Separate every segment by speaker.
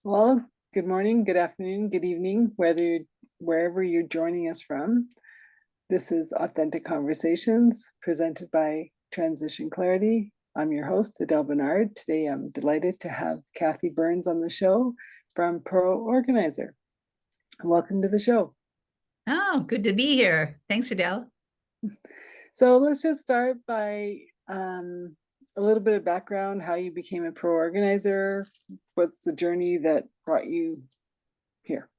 Speaker 1: Well, good morning, good afternoon, good evening, wherever you're joining us from. This is Authentic Conversations presented by Transition Clarity. I'm your host, Adele Bernard. Today I'm delighted to have Kathi Burns on the show from Pro Organizer. Welcome to the show.
Speaker 2: Oh, good to be here. Thanks, Adele.
Speaker 1: So let's just start by a little bit of background, how you became a pro organizer. What's the journey that brought you here?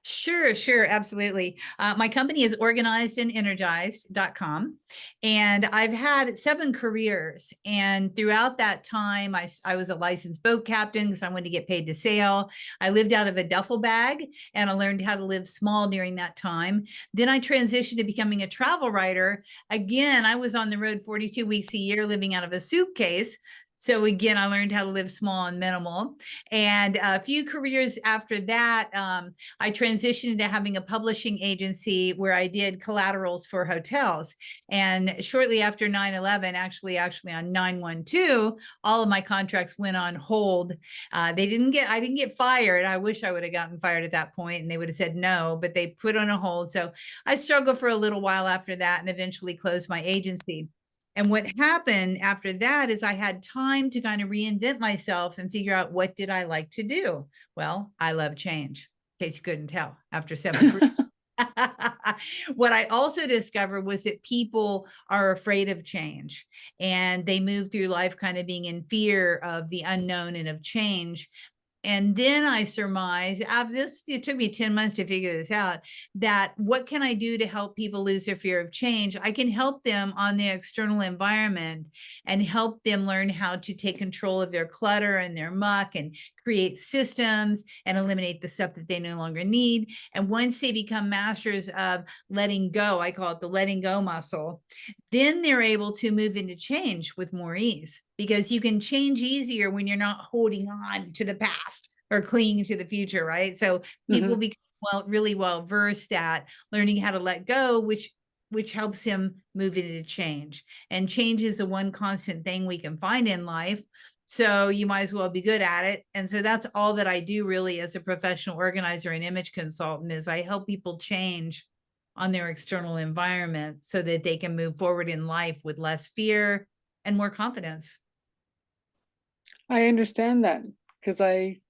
Speaker 2: Sure, absolutely. My company is organized and energized.com. And I've had 7 careers. And throughout that time, I was a licensed boat captain because I wanted to get paid to sail. I lived out of a duffel bag and I learned how to live small during that time. Then I transitioned to becoming a travel writer. Again, I was on the road 42 weeks a year living out of a suitcase. So again, I learned how to live small and minimal. And a few careers after that, I transitioned into having a publishing agency where I did collaterals for hotels. And shortly after 9/11, actually on 9/12, all of my contracts went on hold. I didn't get fired. I wish I would have gotten fired at that point and they would have said no, but they put on a hold. So I struggled for a little while after that and eventually closed my agency. And what happened after that is I had time to kind of reinvent myself and figure out what did I like to do. Well, I love change, in case you couldn't tell after 7 careers. What I also discovered was that people are afraid of change and they move through life kind of being in fear of the unknown and of change. And then I surmised, it took me 10 months to figure this out, that what can I do to help people lose their fear of change? I can help them on the external environment and help them learn how to take control of their clutter and their muck and create systems and eliminate the stuff that they no longer need. And once they become masters of letting go, I call it the letting go muscle, then they're able to move into change with more ease, because you can change easier when you're not holding on to the past or clinging to the future, right? So people become really well versed at learning how to let go, which helps him move into change. And change is the one constant thing we can find in life. So you might as well be good at it. And so that's all that I do really as a professional organizer and image consultant, is I help people change on their external environment so that they can move forward in life with less fear and more confidence.
Speaker 1: I understand that because I,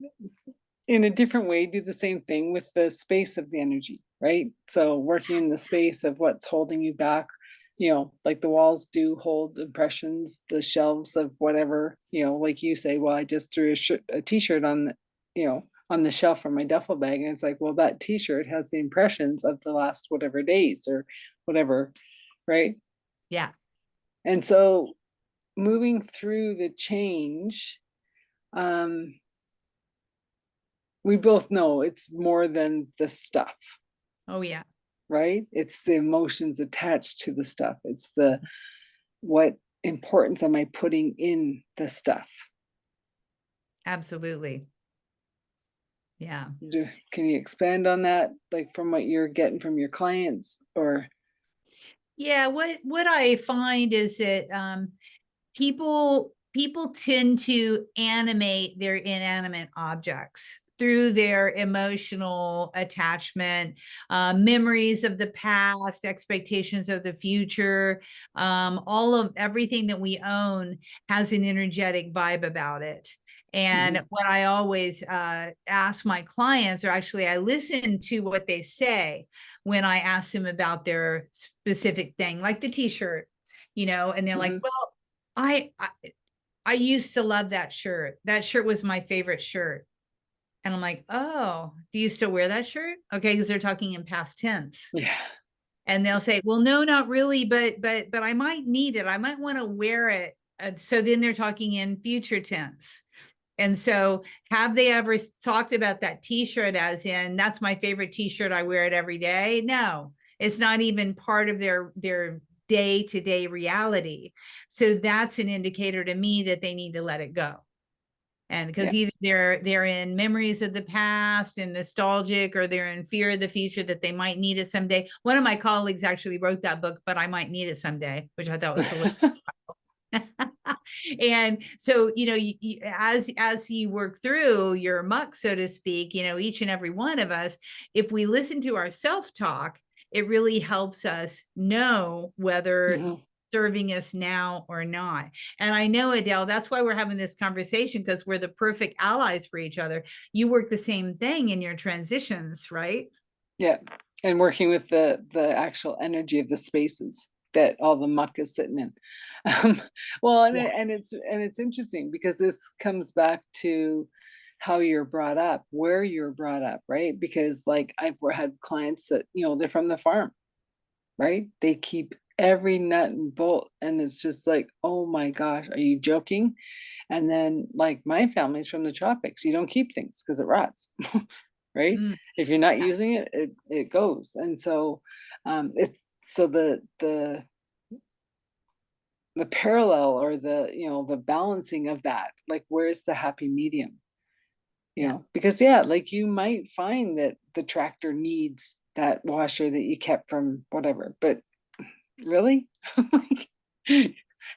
Speaker 1: in a different way, do the same thing with the space of the energy, right? So working in the space of what's holding you back, like the walls do hold impressions, the shelves of whatever, like you say, well, I just threw a t-shirt on on the shelf from my duffel bag. And it's like, well, that t-shirt has the impressions of the last whatever days or whatever, right?
Speaker 2: Yeah.
Speaker 1: And so moving through the change, we both know it's more than the stuff.
Speaker 2: Oh, yeah.
Speaker 1: Right? It's the emotions attached to the stuff. It's what importance am I putting in the stuff?
Speaker 2: Absolutely. Yeah.
Speaker 1: Can you expand on that, like from what you're getting from your clients? Or
Speaker 2: Yeah, what I find is that people tend to animate their inanimate objects through their emotional attachment, memories of the past, expectations of the future. All of everything that we own has an energetic vibe about it. And what I always ask my clients, or actually I listen to what they say when I ask them about their specific thing, like the t-shirt, and they're like, well, I used to love that shirt. That shirt was my favorite shirt. And I'm like, oh, do you still wear that shirt? Okay, because they're talking in past tense.
Speaker 1: yeah.
Speaker 2: And they'll say, well, no, not really, but I might need it. I might want to wear it. So then they're talking in future tense. And so have they ever talked about that t-shirt as in, that's my favorite t-shirt, I wear it every day? No, it's not even part of their day-to-day reality. So that's an indicator to me that they need to let it go. And because either they're in memories of the past and nostalgic, or they're in fear of the future that they might need it someday. One of my colleagues actually wrote that book, But I Might Need It Someday, which I thought was hilarious. And so, as you work through your muck, so to speak, each and every one of us, if we listen to our self-talk, it really helps us know whether
Speaker 1: Mhm.
Speaker 2: serving us now or not. And I know, Adele, that's why we're having this conversation, because we're the perfect allies for each other. You work the same thing in your transitions, right?
Speaker 1: Yeah, and working with the actual energy of the spaces that all the muck is sitting in. Um, well, and
Speaker 2: Yeah.
Speaker 1: it's interesting because this comes back to how you're brought up, where you're brought up, right? Because like I've had clients that, they're from the farm, right? They keep every nut and bolt, and it's just like, oh my gosh, are you joking? And then like my family's from the tropics. You don't keep things because it rots. Right?
Speaker 2: Mm,
Speaker 1: If you're not
Speaker 2: yeah.
Speaker 1: using it, it goes. And so it's so the parallel or the balancing of that, like where's the happy medium?
Speaker 2: Yeah.
Speaker 1: Because yeah, like you might find that the tractor needs that washer that you kept from whatever, but really? Like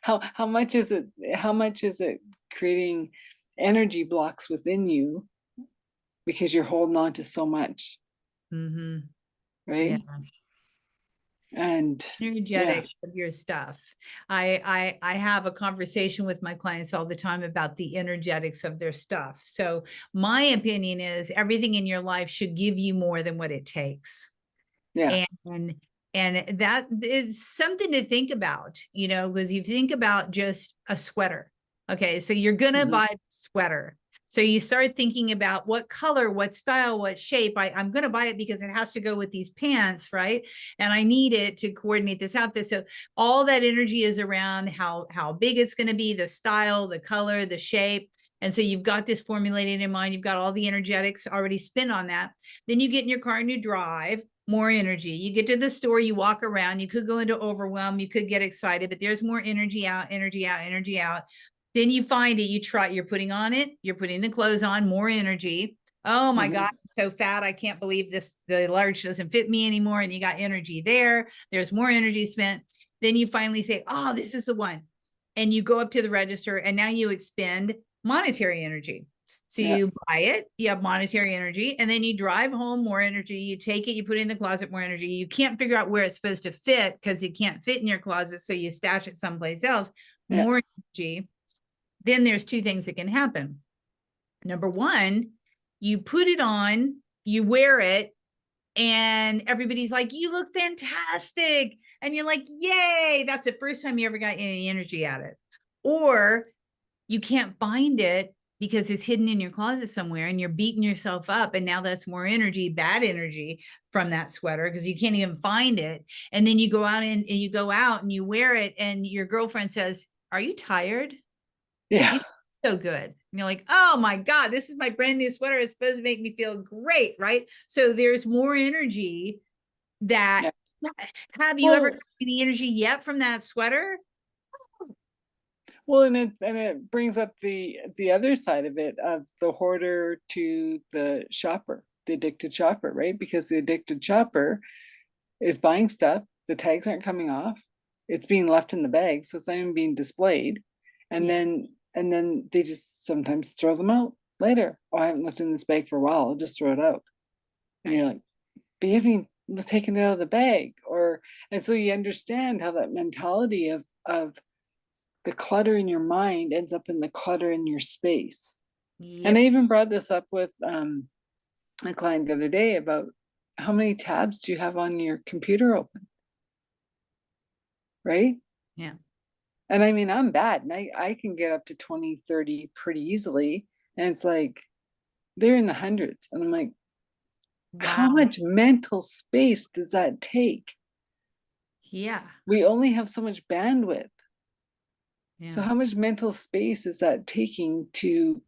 Speaker 1: how much is it creating energy blocks within you because you're holding on to so much,
Speaker 2: Mm-hmm. Yeah.
Speaker 1: right? And yeah,
Speaker 2: Energetics of your stuff. I have a conversation with my clients all the time about the energetics of their stuff. So my opinion is everything in your life should give you more than what it takes.
Speaker 1: yeah.
Speaker 2: And that is something to think about, because you think about just a sweater. Okay, so you're gonna
Speaker 1: Mhm.
Speaker 2: buy a sweater. So you start thinking about what color, what style, what shape. I'm gonna buy it because it has to go with these pants, right? And I need it to coordinate this outfit. So all that energy is around how big it's gonna be, the style, the color, the shape. And so you've got this formulated in mind. You've got all the energetics already spent on that. Then you get in your car and you drive, more energy. You get to the store, you walk around, you could go into overwhelm, you could get excited, but there's more energy out, energy out, energy out. Then you find it, you try, you're putting on it, you're putting the clothes on, more energy. Oh my God,
Speaker 1: Mhm.
Speaker 2: I'm so fat. I can't believe this, the large doesn't fit me anymore. And you got energy there. There's more energy spent. Then you finally say, oh, this is the one. And you go up to the register and now you expend monetary energy. So
Speaker 1: Yeah.
Speaker 2: you buy it, you have monetary energy, and then you drive home, more energy. You take it, you put it in the closet, more energy. You can't figure out where it's supposed to fit because it can't fit in your closet. So you stash it someplace else,
Speaker 1: Yeah.
Speaker 2: more energy. Then there's two things that can happen. Number one, you put it on, you wear it, and everybody's like, you look fantastic. And you're like, yay, that's the first time you ever got any energy at it. Or you can't find it because it's hidden in your closet somewhere and you're beating yourself up. And now that's more energy, bad energy from that sweater because you can't even find it. And then you go out and you go out and you wear it and your girlfriend says, are you tired?
Speaker 1: Yeah.
Speaker 2: You so good. And you're like, oh my God, this is my brand new sweater. It's supposed to make me feel great, right? So there's more energy that,
Speaker 1: Yeah.
Speaker 2: have you ever got
Speaker 1: Well,
Speaker 2: any energy yet from that sweater?
Speaker 1: and it brings up the other side of it, of the hoarder to the shopper, the addicted shopper, right? Because the addicted shopper is buying stuff, the tags aren't coming off, it's being left in the bag, so it's not even being displayed. And
Speaker 2: Yeah.
Speaker 1: then they just sometimes throw them out later. Oh, I haven't looked in this bag for a while, I'll just throw it out. And you're
Speaker 2: Right.
Speaker 1: like, but you haven't even taken it out of the bag. And so you understand how that mentality of the clutter in your mind ends up in the clutter in your space. And I
Speaker 2: Yep.
Speaker 1: even brought this up with a client the other day about how many tabs do you have on your computer open, right?
Speaker 2: Yeah.
Speaker 1: And I mean, I'm bad and I can get up to 20, 30 pretty easily. And it's like, they're in the hundreds. And I'm like, how
Speaker 2: Wow.
Speaker 1: much mental space does that take?
Speaker 2: Yeah.
Speaker 1: We only have so much bandwidth. So
Speaker 2: Yeah.
Speaker 1: how much mental space is that taking to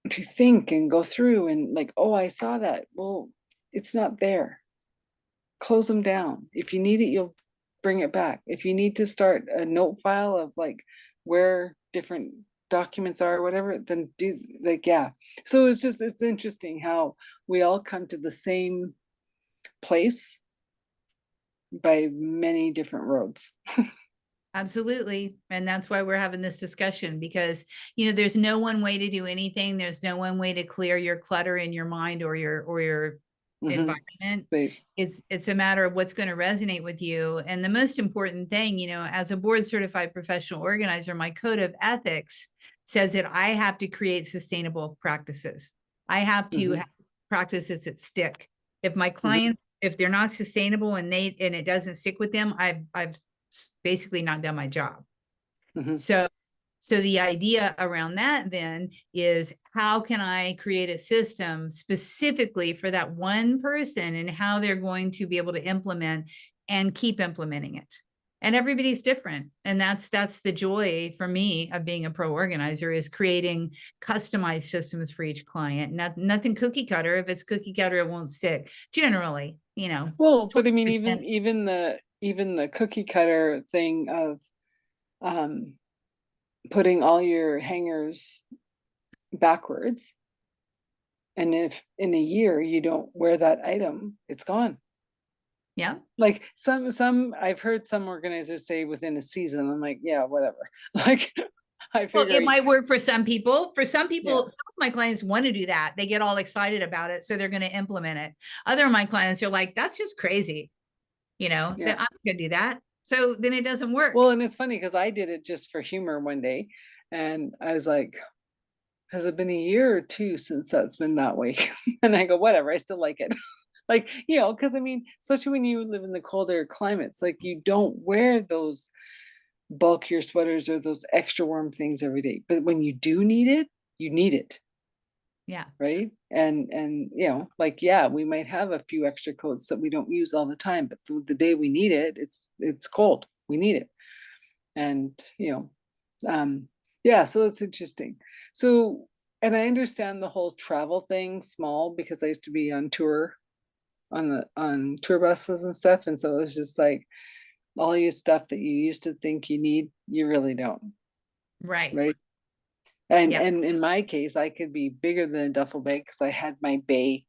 Speaker 1: think and go through and like, oh, I saw that. Well, it's not there. Close them down. If you need it, you'll bring it back. If you need to start a note file of like where different documents are or whatever, then do like, yeah. So it's interesting how we all come to the same place by many different roads.
Speaker 2: Absolutely. And that's why we're having this discussion, because, there's no one way to do anything. There's no one way to clear your clutter in your mind or your
Speaker 1: Hmm.
Speaker 2: environment.
Speaker 1: Please.
Speaker 2: It's a matter of what's going to resonate with you. And the most important thing, as a board certified professional organizer, my code of ethics says that I have to create sustainable practices. I have to
Speaker 1: Hmm.
Speaker 2: have practices that stick. If my
Speaker 1: Hmm.
Speaker 2: clients, if they're not sustainable and it doesn't stick with them, I've basically not done my job.
Speaker 1: Hmm.
Speaker 2: So the idea around that then is, how can I create a system specifically for that one person and how they're going to be able to implement and keep implementing it. And everybody's different. And that's the joy for me of being a pro organizer, is creating customized systems for each client. Nothing cookie cutter. If it's cookie cutter, it won't stick generally,
Speaker 1: Well, but I mean,
Speaker 2: 20%.
Speaker 1: even the cookie cutter thing of um, putting all your hangers backwards, and if in a year you don't wear that item, it's gone.
Speaker 2: Yeah.
Speaker 1: Like some I've heard some organizers say within a season. I'm like, yeah, whatever. Like I
Speaker 2: Well,
Speaker 1: figure,
Speaker 2: it might work for some people. For some people,
Speaker 1: yeah,
Speaker 2: some of my clients want to do that. They get all excited about it, so they're going to implement it. Other of my clients are like, that's just crazy.
Speaker 1: yeah.
Speaker 2: That I'm going to do that. So then it doesn't work.
Speaker 1: Well, and it's funny because I did it just for humor one day, and I was like, has it been a year or two since that's been that way? And I go, whatever, I still like it. Like, because I mean, especially when you live in the colder climates, like you don't wear those bulkier sweaters or those extra warm things every day. But when you do need it, you need it,
Speaker 2: Yeah.
Speaker 1: right? And like, yeah, we might have a few extra coats that we don't use all the time, but the day we need it, it's cold. We need it. And yeah, so it's interesting. So, and I understand the whole travel thing small, because I used to be on tour on tour buses and stuff, and so it was just like all your stuff that you used to think you need, you really don't,
Speaker 2: Right.
Speaker 1: right? and
Speaker 2: Yeah.
Speaker 1: and in my case, I could be bigger than a duffel bag because I had my bay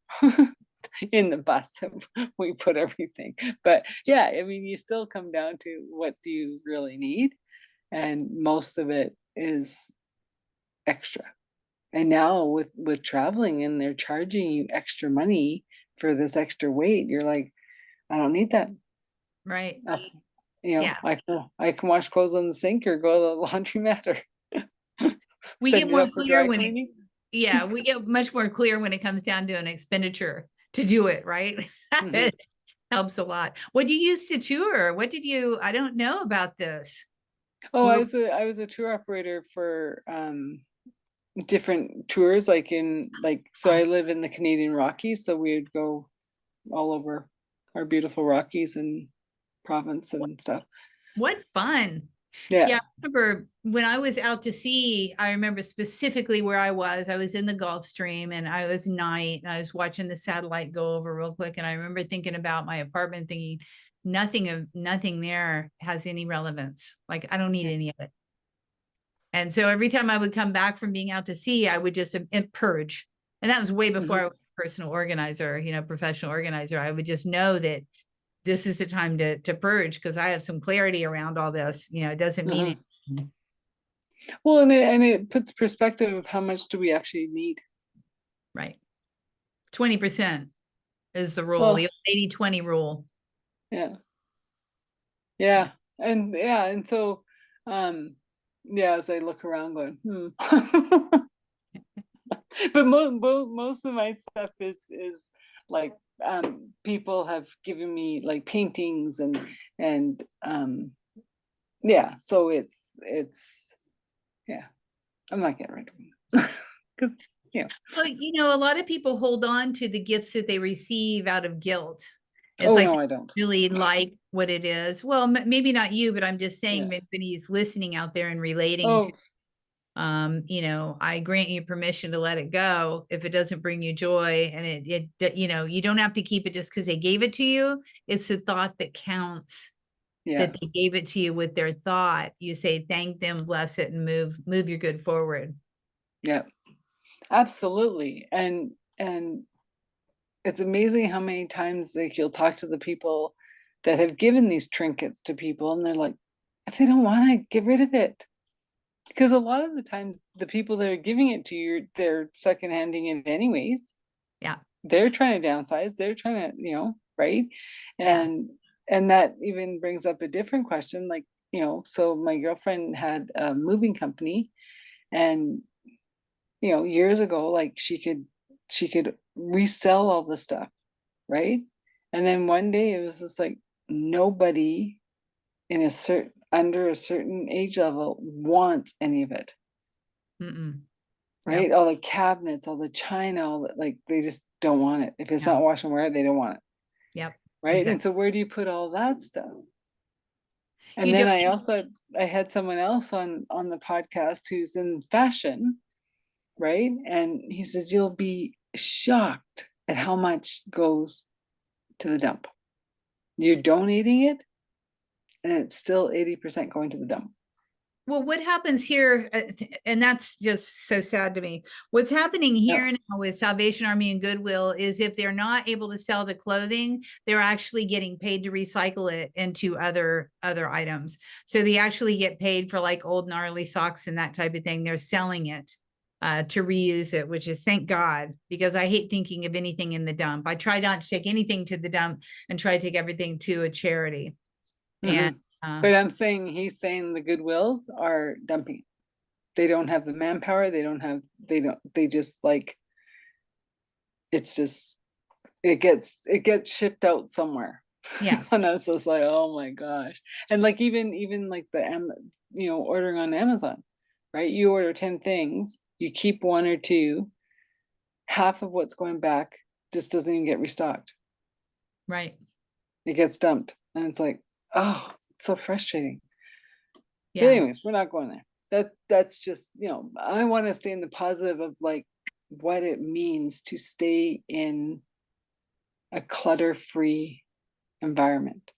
Speaker 1: in the bus and we put everything. But yeah, I mean, you still come down to what do you really need, and most of it is extra. And now with traveling and they're charging you extra money for this extra weight, you're like, I don't need that.
Speaker 2: Right.
Speaker 1: Uh,
Speaker 2: Yeah.
Speaker 1: I can wash clothes on the sink or go to the laundromat or
Speaker 2: We get
Speaker 1: send it
Speaker 2: more
Speaker 1: up for
Speaker 2: clear
Speaker 1: dry
Speaker 2: when
Speaker 1: cleaning.
Speaker 2: we get much more clear when it comes down to an expenditure to do it, right?
Speaker 1: Mhm.
Speaker 2: It helps a lot. What do you use to tour? I don't know about this.
Speaker 1: Oh,
Speaker 2: Where,
Speaker 1: I was a tour operator for different tours, like so I live in the Canadian Rockies, so we would go all over our beautiful Rockies and province and stuff.
Speaker 2: what fun.
Speaker 1: Yeah.
Speaker 2: Yeah, I remember when I was out to sea, I remember specifically where I was. I was in the Gulf Stream and I was night and I was watching the satellite go over real quick. And I remember thinking about my apartment, thinking nothing there has any relevance. Like I don't need
Speaker 1: Yeah.
Speaker 2: any of it. And so every time I would come back from being out to sea, I would just purge. And that was way before
Speaker 1: Mhm.
Speaker 2: I was a personal organizer, professional organizer. I would just know that this is the time to purge because I have some clarity around all this. It doesn't mean
Speaker 1: Mhm.
Speaker 2: anything.
Speaker 1: Well, and it puts perspective of how much do we actually need.
Speaker 2: Right. 20% is the rule, the
Speaker 1: Well,
Speaker 2: 80-20 rule.
Speaker 1: yeah.
Speaker 2: Yeah.
Speaker 1: Yeah. And so um yeah, as I look around going, but most of my stuff is like people have given me like paintings and yeah, so it's yeah, I'm not getting rid of them because
Speaker 2: Well, a lot of people hold on to the gifts that they receive out of guilt. It's
Speaker 1: oh
Speaker 2: like
Speaker 1: no,
Speaker 2: they
Speaker 1: I don't.
Speaker 2: really like what it is. Well, maybe not you, but I'm just saying,
Speaker 1: Yeah.
Speaker 2: if anybody's listening out there and relating to,
Speaker 1: Oh
Speaker 2: I grant you permission to let it go if it doesn't bring you joy, and you don't have to keep it just because they gave it to you. It's the thought that counts.
Speaker 1: yeah.
Speaker 2: That they gave it to you with their thought. You say thank them, bless it, and move your good forward.
Speaker 1: Yeah, absolutely. And it's amazing how many times like you'll talk to the people that have given these trinkets to people and they're like, if they don't want to, get rid of it. Because a lot of the times the people that are giving it to you, they're second-handing it anyways.
Speaker 2: Yeah.
Speaker 1: They're trying to downsize, they're trying to, right?
Speaker 2: Yeah.
Speaker 1: And that even brings up a different question, like, so my girlfriend had a moving company, and years ago, like she could resell all the stuff, right? And then one day it was just like nobody in a certain under a certain age level wants any of it,
Speaker 2: Mm-mm.
Speaker 1: right?
Speaker 2: Yep.
Speaker 1: All the cabinets, all the china, all the, like, they just don't want it. If it's
Speaker 2: No.
Speaker 1: not wash and wear, they don't want it,
Speaker 2: Yep.
Speaker 1: right? And
Speaker 2: Exactly.
Speaker 1: so where do you put all that stuff? And
Speaker 2: You
Speaker 1: then
Speaker 2: don't.
Speaker 1: I had someone else on the podcast who's in fashion, right? And he says you'll be shocked at how much goes to the dump. You're donating it, and it's still 80% going to the dump.
Speaker 2: Well, what happens here, and that's just so sad to me. What's happening
Speaker 1: Yeah.
Speaker 2: here now with Salvation Army and Goodwill is if they're not able to sell the clothing, they're actually getting paid to recycle it into other items. So they actually get paid for like old gnarly socks and that type of thing. They're selling it to reuse it, which is thank God, because I hate thinking of anything in the dump. I try not to take anything to the dump and try to take everything to a charity. And
Speaker 1: But he's saying the Goodwills are dumping. They don't have the manpower. They just like, it's just, it gets shipped out somewhere.
Speaker 2: yeah.
Speaker 1: And I was just like, oh my gosh. And like, even like ordering on Amazon, right? You order 10 things, you keep one or two, half of what's going back just doesn't even get restocked.
Speaker 2: Right.
Speaker 1: It gets dumped. And it's like, oh, it's so frustrating. But
Speaker 2: Yeah.
Speaker 1: anyways, we're not going there. That's just, I want to stay in the positive of like what it means to stay in a clutter-free environment.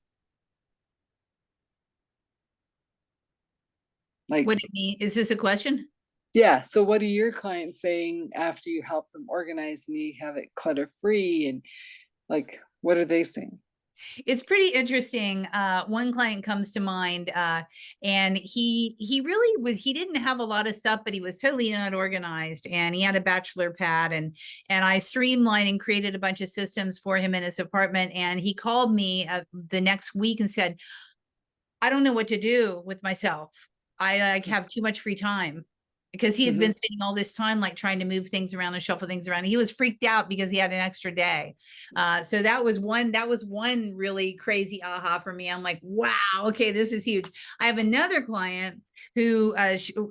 Speaker 1: Like,
Speaker 2: What it mean? Is this a question?
Speaker 1: yeah, so what are your clients saying after you help them organize and you have it clutter-free, and like, what are they saying?
Speaker 2: It's pretty interesting. One client comes to mind, and he really was. He didn't have a lot of stuff, but he was totally not organized, and he had a bachelor pad, and I streamlined and created a bunch of systems for him in his apartment. And he called me the next week and said, "I don't know what to do with myself. I like have too much free time." Because he had
Speaker 1: Mm-hmm.
Speaker 2: been spending all this time like trying to move things around and shuffle things around. He was freaked out because he had an extra day. So that was one really crazy aha for me. I'm like, wow, okay, this is huge. I have another client who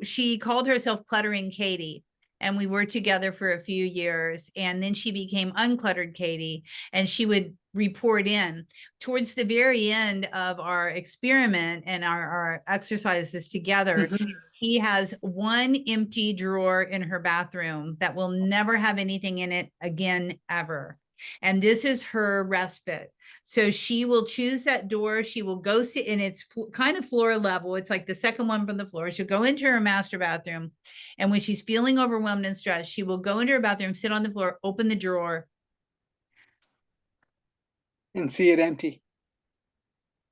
Speaker 2: she called herself Cluttering Katie. And we were together for a few years. And then she became Uncluttered Katie. And she would report in towards the very end of our experiment and our exercises together.
Speaker 1: Mm-hmm.
Speaker 2: He has one empty drawer in her bathroom that will never have anything in it again, ever. And this is her respite. So she will choose that door. She will go sit in its kind of floor level. It's like the second one from the floor. She'll go into her master bathroom. And when she's feeling overwhelmed and stressed, she will go into her bathroom, sit on the floor, open the drawer.
Speaker 1: And see it empty.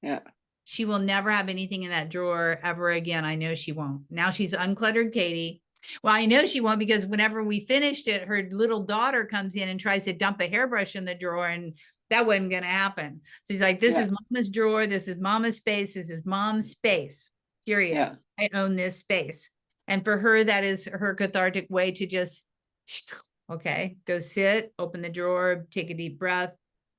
Speaker 1: Yeah.
Speaker 2: She will never have anything in that drawer ever again. I know she won't. Now she's Uncluttered Katie. Well, I know she won't because whenever we finished it, her little daughter comes in and tries to dump a hairbrush in the drawer, and that wasn't going to happen. So she's like, this
Speaker 1: Yeah.
Speaker 2: is mama's drawer. This is mama's space. This is mom's space, period.
Speaker 1: Yeah.
Speaker 2: I own this space. And for her, that is her cathartic way to just, okay, go sit, open the drawer, take a deep breath.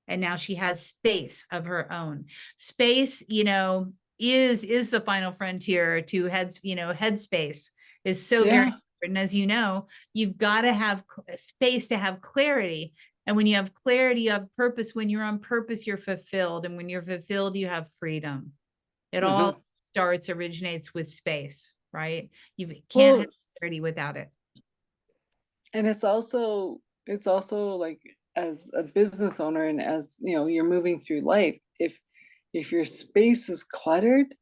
Speaker 2: And now she has space of her own. Space, is the final frontier to headspace is so very
Speaker 1: Yeah.
Speaker 2: important. As you know, you've got to have space to have clarity. And when you have clarity, you have purpose. When you're on purpose, you're fulfilled. And when you're fulfilled, you have freedom. It
Speaker 1: Mm-hmm.
Speaker 2: all originates with space, right? You can't have
Speaker 1: Well,
Speaker 2: clarity without it.
Speaker 1: and it's also like, as a business owner, and as you're moving through life, if your space is cluttered,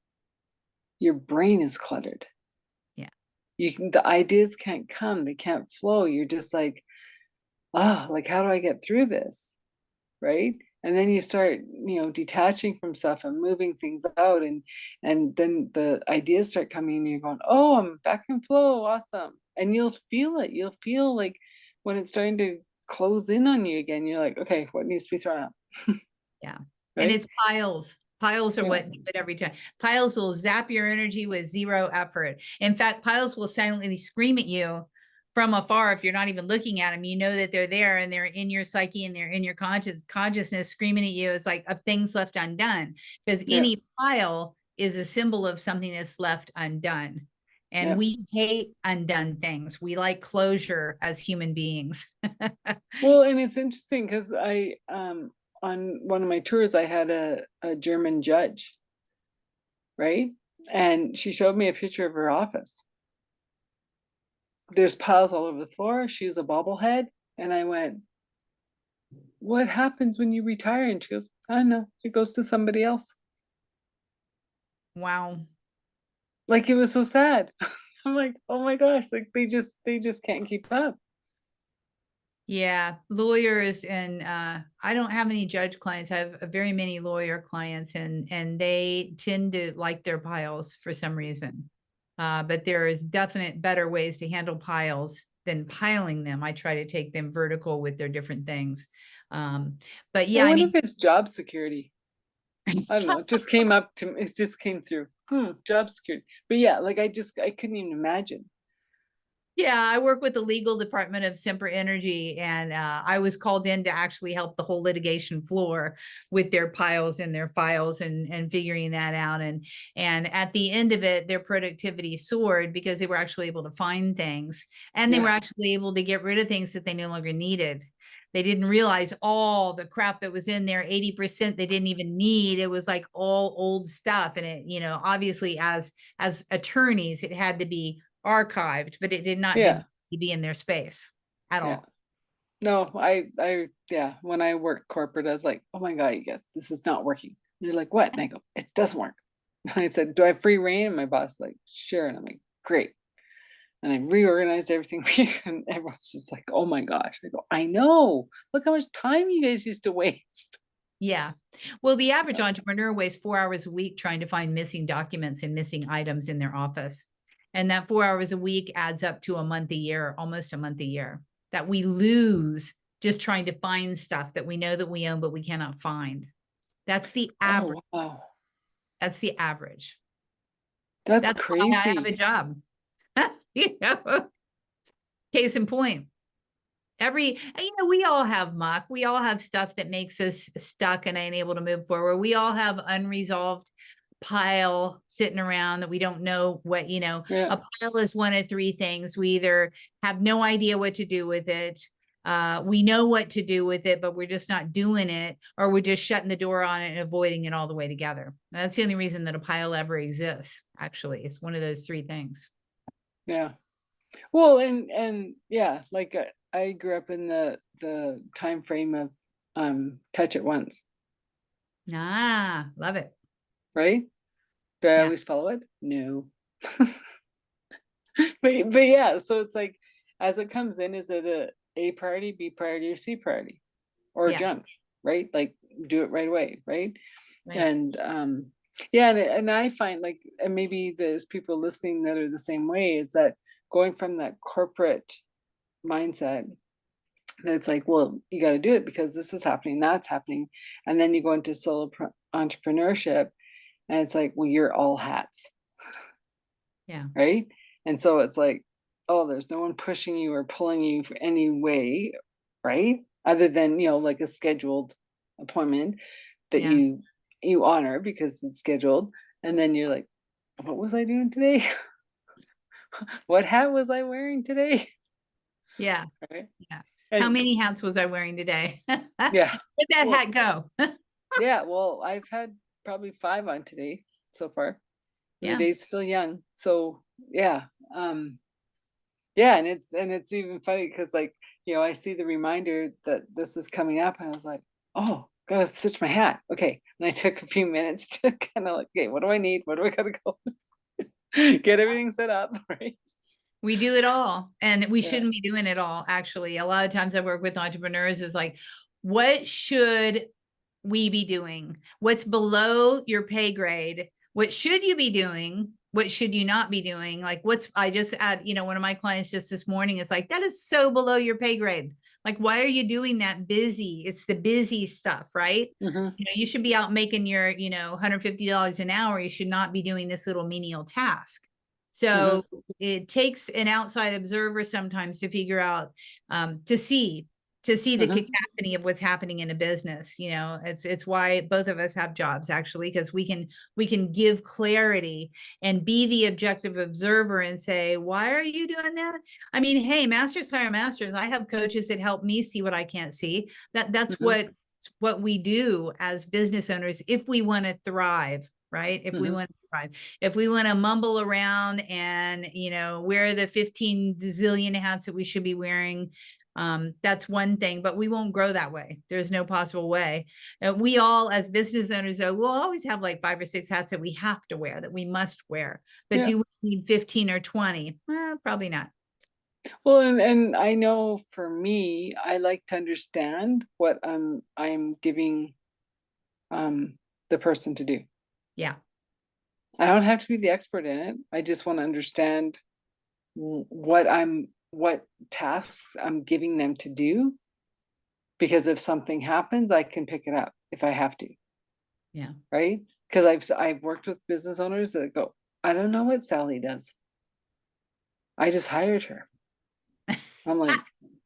Speaker 1: your brain is cluttered.
Speaker 2: Yeah.
Speaker 1: The ideas can't come, they can't flow. You're just like, oh, like, how do I get through this, right? And then you start, detaching from stuff and moving things out, and then the ideas start coming and you're going, oh, I'm back in flow, awesome. And you'll feel like when it's starting to close in on you again, you're like, okay, what needs to be thrown out?
Speaker 2: Yeah. And
Speaker 1: Right?
Speaker 2: it's piles. Piles are
Speaker 1: Yeah.
Speaker 2: what do it every time. Piles will zap your energy with zero effort. In fact, piles will silently scream at you from afar. If you're not even looking at them, you know that they're there and they're in your psyche and they're in your consciousness screaming at you. It's like of things left undone, because
Speaker 1: Yeah.
Speaker 2: any pile is a symbol of something that's left undone. And
Speaker 1: Yeah.
Speaker 2: we hate undone things. We like closure as human beings.
Speaker 1: Well, and it's interesting because on one of my tours I had a German judge, right? And she showed me a picture of her office. There's piles all over the floor. She was a bobblehead. And I went, what happens when you retire? And she goes, I don't know. It goes to somebody else.
Speaker 2: Wow.
Speaker 1: Like, it was so sad. I'm like, oh my gosh, like they just can't keep up.
Speaker 2: Yeah, lawyers and I don't have any judge clients. I have very many lawyer clients, and they tend to like their piles for some reason. But there is definite better ways to handle piles than piling them. I try to take them vertical with their different things. But
Speaker 1: I
Speaker 2: yeah, I
Speaker 1: wonder if
Speaker 2: mean,
Speaker 1: it's job security. I don't know. It just came up to me. It just came through. Job security. But yeah, like I couldn't even imagine.
Speaker 2: yeah, I work with the legal department of Semper Energy, and I was called in to actually help the whole litigation floor with their piles and their files and figuring that out. And at the end of it, their productivity soared because they were actually able to find things, and they were
Speaker 1: Yeah.
Speaker 2: actually able to get rid of things that they no longer needed. They didn't realize all the crap that was in there. 80% they didn't even need. It was like all old stuff, and it, obviously as attorneys, it had to be archived, but it did not need
Speaker 1: Yeah.
Speaker 2: to be in their space at
Speaker 1: Yeah.
Speaker 2: all.
Speaker 1: No, yeah, when I worked corporate, I was like, oh my God, yes, this is not working. They're like, what? And I go, it doesn't work. And I said, do I have free reign? And my boss like, sure. And I'm like, great. And I reorganized everything. And everyone's just like, oh my gosh. I go, I know. Look how much time you guys used to waste.
Speaker 2: Yeah. Well, the average entrepreneur wastes 4 hours a week trying to find missing documents and missing items in their office. And that 4 hours a week adds up to a month a year, almost a month a year, that we lose just trying to find stuff that we know that we own, but we cannot find. That's the average.
Speaker 1: Oh, wow.
Speaker 2: That's the average.
Speaker 1: That's
Speaker 2: That's why I have a
Speaker 1: crazy.
Speaker 2: job. You know, case in point. We all have muck. We all have stuff that makes us stuck and unable to move forward. We all have unresolved pile sitting around that we don't know what,
Speaker 1: Yeah.
Speaker 2: a pile is one of three things. We either have no idea what to do with it. We know what to do with it, but we're just not doing it, or we're just shutting the door on it and avoiding it all the way together. That's the only reason that a pile ever exists. Actually, it's one of those three things.
Speaker 1: Yeah. Well, and yeah, like I grew up in the time frame of touch it once,
Speaker 2: Ah, love it.
Speaker 1: right? Do I
Speaker 2: Yeah.
Speaker 1: always follow it? No. But yeah, so it's like as it comes in, is it A priority, B priority, or C priority? Or
Speaker 2: Yeah.
Speaker 1: junk, right? Like do it right away, right?
Speaker 2: Right.
Speaker 1: And yeah, and I find like, and maybe there's people listening that are the same way, is that going from that corporate mindset, and it's like, well, you got to do it because this is happening, that's happening. And then you go into entrepreneurship, and it's like, well, you're all hats,
Speaker 2: Yeah.
Speaker 1: right? And so it's like, oh, there's no one pushing you or pulling you for any way, right? Other than, like a scheduled appointment that
Speaker 2: Yeah.
Speaker 1: you honor because it's scheduled. And then you're like, what was I doing today? What hat was I wearing today?
Speaker 2: Yeah.
Speaker 1: Right.
Speaker 2: Yeah. How
Speaker 1: And
Speaker 2: many hats was I wearing today? Where'd
Speaker 1: yeah,
Speaker 2: that
Speaker 1: well,
Speaker 2: hat go?
Speaker 1: yeah, well, I've had probably 5 on today so far. The
Speaker 2: Yeah.
Speaker 1: day's still young. So yeah. Yeah, and it's even funny because like, I see the reminder that this was coming up and I was like, oh, gotta switch my hat. Okay. And I took a few minutes to kind of like, okay, what do I need? What do I gotta go? Get everything set up, right?
Speaker 2: We do it all, and we
Speaker 1: Yeah.
Speaker 2: shouldn't be doing it all. Actually, a lot of times I work with entrepreneurs is like, what should we be doing? What's below your pay grade? What should you be doing? What should you not be doing? Like I just had, one of my clients just this morning is like, that is so below your pay grade. Like, why are you doing that busy? It's the busy stuff, right?
Speaker 1: Mm-hmm.
Speaker 2: You should be out making your, $150 an hour. You should not be doing this little menial task.
Speaker 1: Mm-hmm.
Speaker 2: So it takes an outside observer sometimes to figure out, to see the
Speaker 1: Mm-hmm.
Speaker 2: cacophony of what's happening in a business. It's why both of us have jobs, actually, because we can give clarity and be the objective observer and say, why are you doing that? I mean, hey, masters hire masters. I have coaches that help me see what I can't see. That's
Speaker 1: Mm-hmm.
Speaker 2: what we do as business owners if we want to thrive, right? If we
Speaker 1: Mm-hmm.
Speaker 2: want to thrive, if we want to mumble around and wear the 15 zillion hats that we should be wearing, that's one thing, but we won't grow that way. There's no possible way. We all, as business owners, though, we'll always have like 5 or 6 hats that we have to wear, that we must wear. But
Speaker 1: Yeah.
Speaker 2: do we need 15 or 20? Probably not.
Speaker 1: Well, and I know for me, I like to understand what I'm giving the person to do.
Speaker 2: Yeah.
Speaker 1: I don't have to be the expert in it. I just want to understand what tasks I'm giving them to do, because if something happens, I can pick it up if I have to.
Speaker 2: Yeah.
Speaker 1: Right? Because I've worked with business owners that go, I don't know what Sally does. I just hired her. I'm like,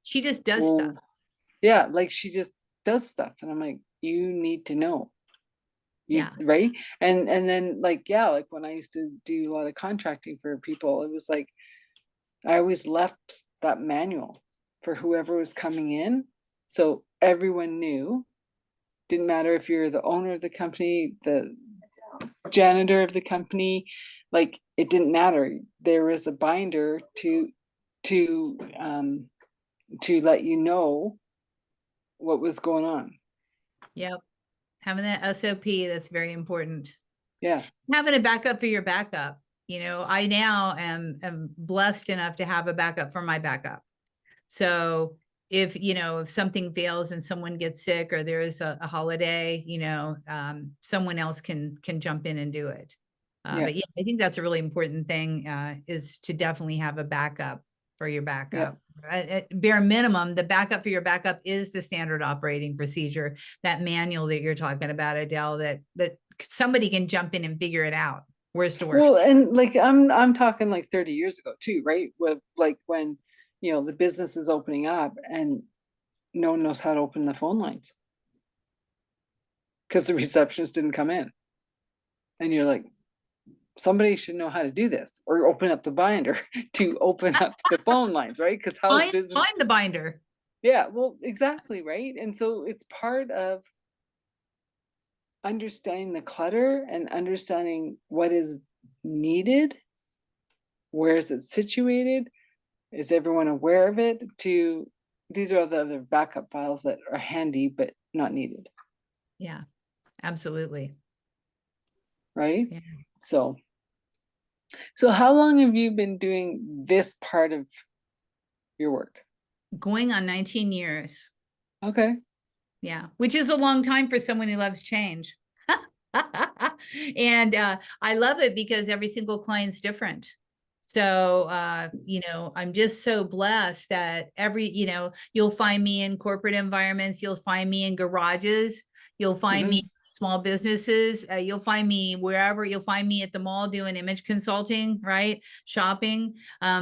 Speaker 2: She just does stuff.
Speaker 1: well, yeah, like she just does stuff. And I'm like, you need to know.
Speaker 2: Yeah.
Speaker 1: Right. And then like, yeah, like when I used to do a lot of contracting for people, it was like I always left that manual for whoever was coming in. So everyone knew. Didn't matter if you're the owner of the company, the janitor of the company, like it didn't matter. There was a binder to let you know what was going on.
Speaker 2: Yep. Having that SOP, that's very important.
Speaker 1: Yeah.
Speaker 2: Having a backup for your backup. I now am blessed enough to have a backup for my backup. So if something fails and someone gets sick or there is a holiday, someone else can jump in and do it.
Speaker 1: Yeah.
Speaker 2: But yeah, I think that's a really important thing, is to definitely have a backup for your backup. At bare minimum, the backup for your backup is the standard operating procedure, that manual that you're talking about, Adele, that somebody can jump in and figure it out. Worst to worst.
Speaker 1: Well, and like I'm talking like 30 years ago too, right? With like when the business is opening up and no one knows how to open the phone lines because the receptionist didn't come in. And you're like, somebody should know how to do this, or open up the binder to open up the phone lines, right? Because how's business?
Speaker 2: Find the binder.
Speaker 1: Yeah, well, exactly, right? And so it's part of understanding the clutter and understanding what is needed, where is it situated, is everyone aware of it? These are the other backup files that are handy but not needed.
Speaker 2: Yeah, absolutely.
Speaker 1: Right?
Speaker 2: Yeah.
Speaker 1: So how long have you been doing this part of your work?
Speaker 2: Going on 19 years.
Speaker 1: Okay.
Speaker 2: Yeah, which is a long time for someone who loves change. And I love it because every single client's different. So, I'm just so blessed that you'll find me in corporate environments, you'll find me in garages, you'll find me in small businesses, you'll find me wherever, you'll find me at the mall doing image consulting, right? Shopping.